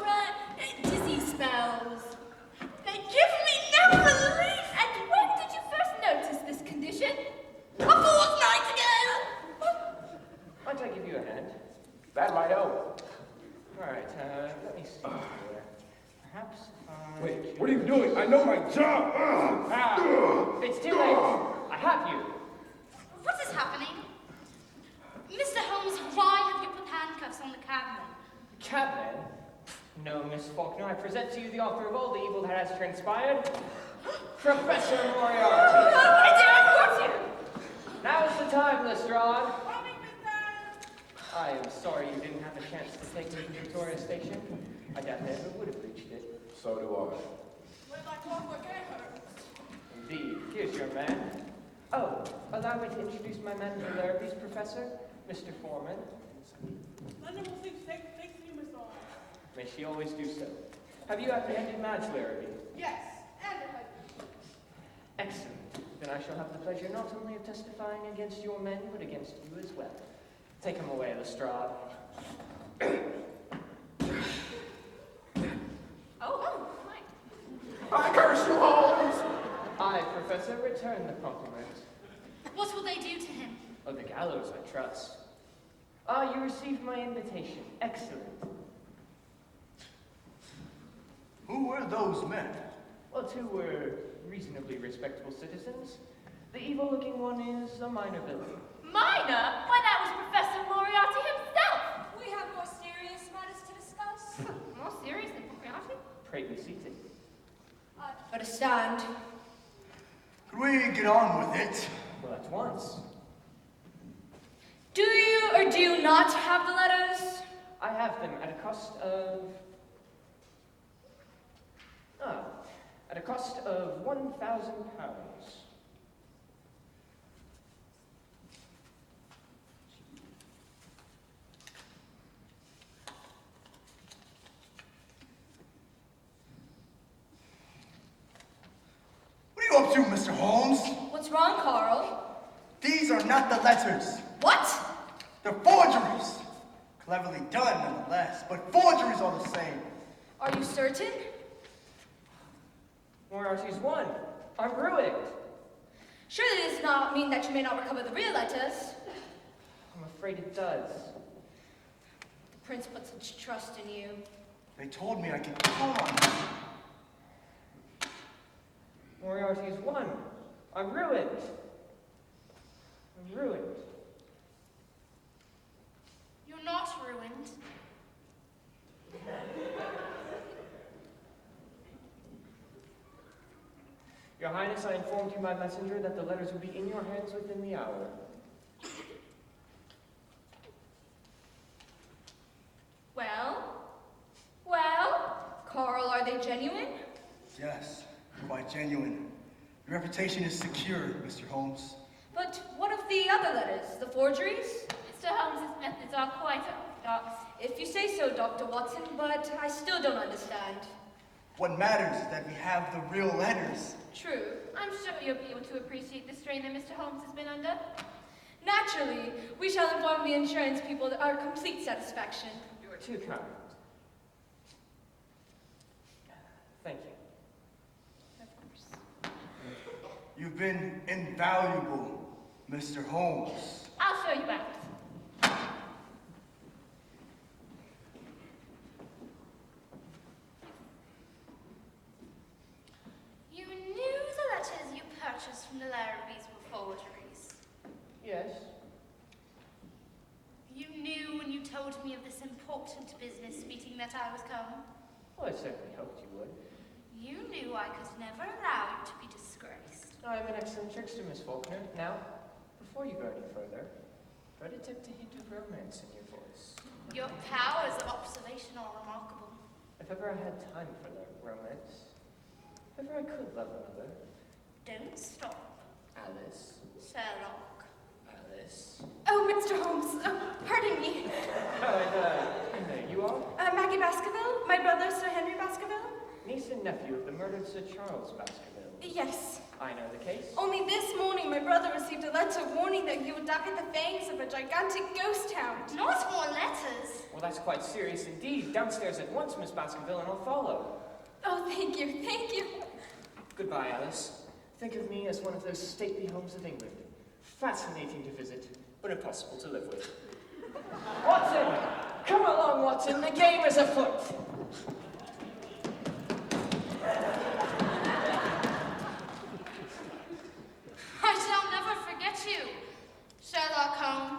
Speaker 5: dizzy spells. They give me no relief. And when did you first notice this condition? A fortnight ago.
Speaker 6: Might I give you a hand?
Speaker 7: That might help.
Speaker 6: All right, let me see here. Perhaps
Speaker 7: Wait, what are you doing? I know my job.
Speaker 6: It's too late. I have you.
Speaker 10: What is happening? Mr. Holmes, why have you put handcuffs on the cabman?
Speaker 6: Cabman? No, Miss Faulkner, I present to you the author of all the evil that has transpired, Professor Moriarty.
Speaker 5: Oh, my dear, I've got you.
Speaker 6: Now is the time, Lestrade. I am sorry you didn't have a chance to take me to Victoria Station. I doubt I ever would have reached it.
Speaker 7: So do I.
Speaker 2: When my clockwork error.
Speaker 6: Indeed. Here's your man. Oh, allow me to introduce my Mental Professor, Mr. Foreman.
Speaker 2: London will think thanks to you, Miss Thorne.
Speaker 6: May she always do so. Have you apprehended Madge Larrabee?
Speaker 2: Yes, and her husband.
Speaker 6: Excellent. Then I shall have the pleasure not only of testifying against your men, but against you as well. Take him away, Lestrade.
Speaker 1: Oh, my.
Speaker 7: I curse you, Holmes!
Speaker 6: I, Professor, return the compliment.
Speaker 5: What will they do to him?
Speaker 6: Oh, the gallows, I trust. Ah, you received my invitation. Excellent.
Speaker 9: Who were those men?
Speaker 6: Well, two were reasonably respectable citizens. The evil-looking one is a minor villain.
Speaker 1: Minor? Why, that was Professor Moriarty himself.
Speaker 8: We have more serious matters to discuss.
Speaker 1: More serious than Moriarty?
Speaker 6: Pray be seated.
Speaker 8: But a stand.
Speaker 9: Could we get on with it?
Speaker 6: Well, at once.
Speaker 8: Do you or do you not have the letters?
Speaker 6: I have them at a cost of... at a cost of £1,000.
Speaker 9: What are you up to, Mr. Holmes?
Speaker 8: What's wrong, Carl?
Speaker 9: These are not the letters.
Speaker 8: What?
Speaker 9: They're forgeries. Cleverly done, nonetheless, but forgeries are the same.
Speaker 8: Are you certain?
Speaker 6: Moriarty's won. I'm ruined.
Speaker 8: Surely this does not mean that you may not recover the real letters.
Speaker 6: I'm afraid it does.
Speaker 8: The prince put such trust in you.
Speaker 9: They told me I could count on them.
Speaker 6: Moriarty's won. I'm ruined. I'm ruined.
Speaker 5: You're not ruined.
Speaker 6: Your Highness, I informed you by messenger that the letters will be in your hands within the hour.
Speaker 1: Well?
Speaker 8: Carl, are they genuine?
Speaker 9: Yes, quite genuine. Your reputation is secure, Mr. Holmes.
Speaker 8: But what of the other letters? The forgeries?
Speaker 1: Mr. Holmes's methods are quite orthodox.
Speaker 8: If you say so, Dr. Watson, but I still don't understand.
Speaker 9: What matters is that we have the real letters.
Speaker 8: True.
Speaker 1: I'm sure you'll be able to appreciate the strain that Mr. Holmes has been under.
Speaker 8: Naturally, we shall inform the insurance people that our complete satisfaction.
Speaker 6: You are too kind. Thank you.
Speaker 1: Of course.
Speaker 9: You've been invaluable, Mr. Holmes.
Speaker 1: I'll show you out.
Speaker 5: You knew the letters you purchased from the Larrabees were forgeries.
Speaker 6: Yes.
Speaker 5: You knew when you told me of this important business meeting that I was come.
Speaker 6: Well, I certainly hoped you would.
Speaker 5: You knew I could never allow you to be disgraced.
Speaker 6: I'm an excellent trickster, Miss Faulkner. Now, before you go any further, try to detect a hint of romance in your voice.
Speaker 5: Your powers of observation are remarkable.
Speaker 6: If ever I had time for romance, if ever I could love another.
Speaker 5: Don't stop.
Speaker 6: Alice.
Speaker 5: Sherlock.
Speaker 6: Alice.
Speaker 8: Oh, Mr. Holmes, pardon me.
Speaker 6: And you are?
Speaker 8: Maggie Baskerville, my brother, Sir Henry Baskerville?
Speaker 6: Niece and nephew of the murdered Sir Charles Baskerville.
Speaker 8: Yes.
Speaker 6: I know the case.
Speaker 8: Only this morning, my brother received a letter warning that he would die at the fangs of a gigantic ghost hound.
Speaker 5: Not more letters.
Speaker 6: Well, that's quite serious indeed. Downstairs at once, Miss Baskerville, and I'll follow.
Speaker 8: Oh, thank you, thank you.
Speaker 6: Goodbye, Alice. Think of me as one of those stately homes of England. Fascinating to visit, but impossible to live with. Watson! Come along, Watson. The game is afoot.
Speaker 5: I shall never forget you, Sherlock Holmes.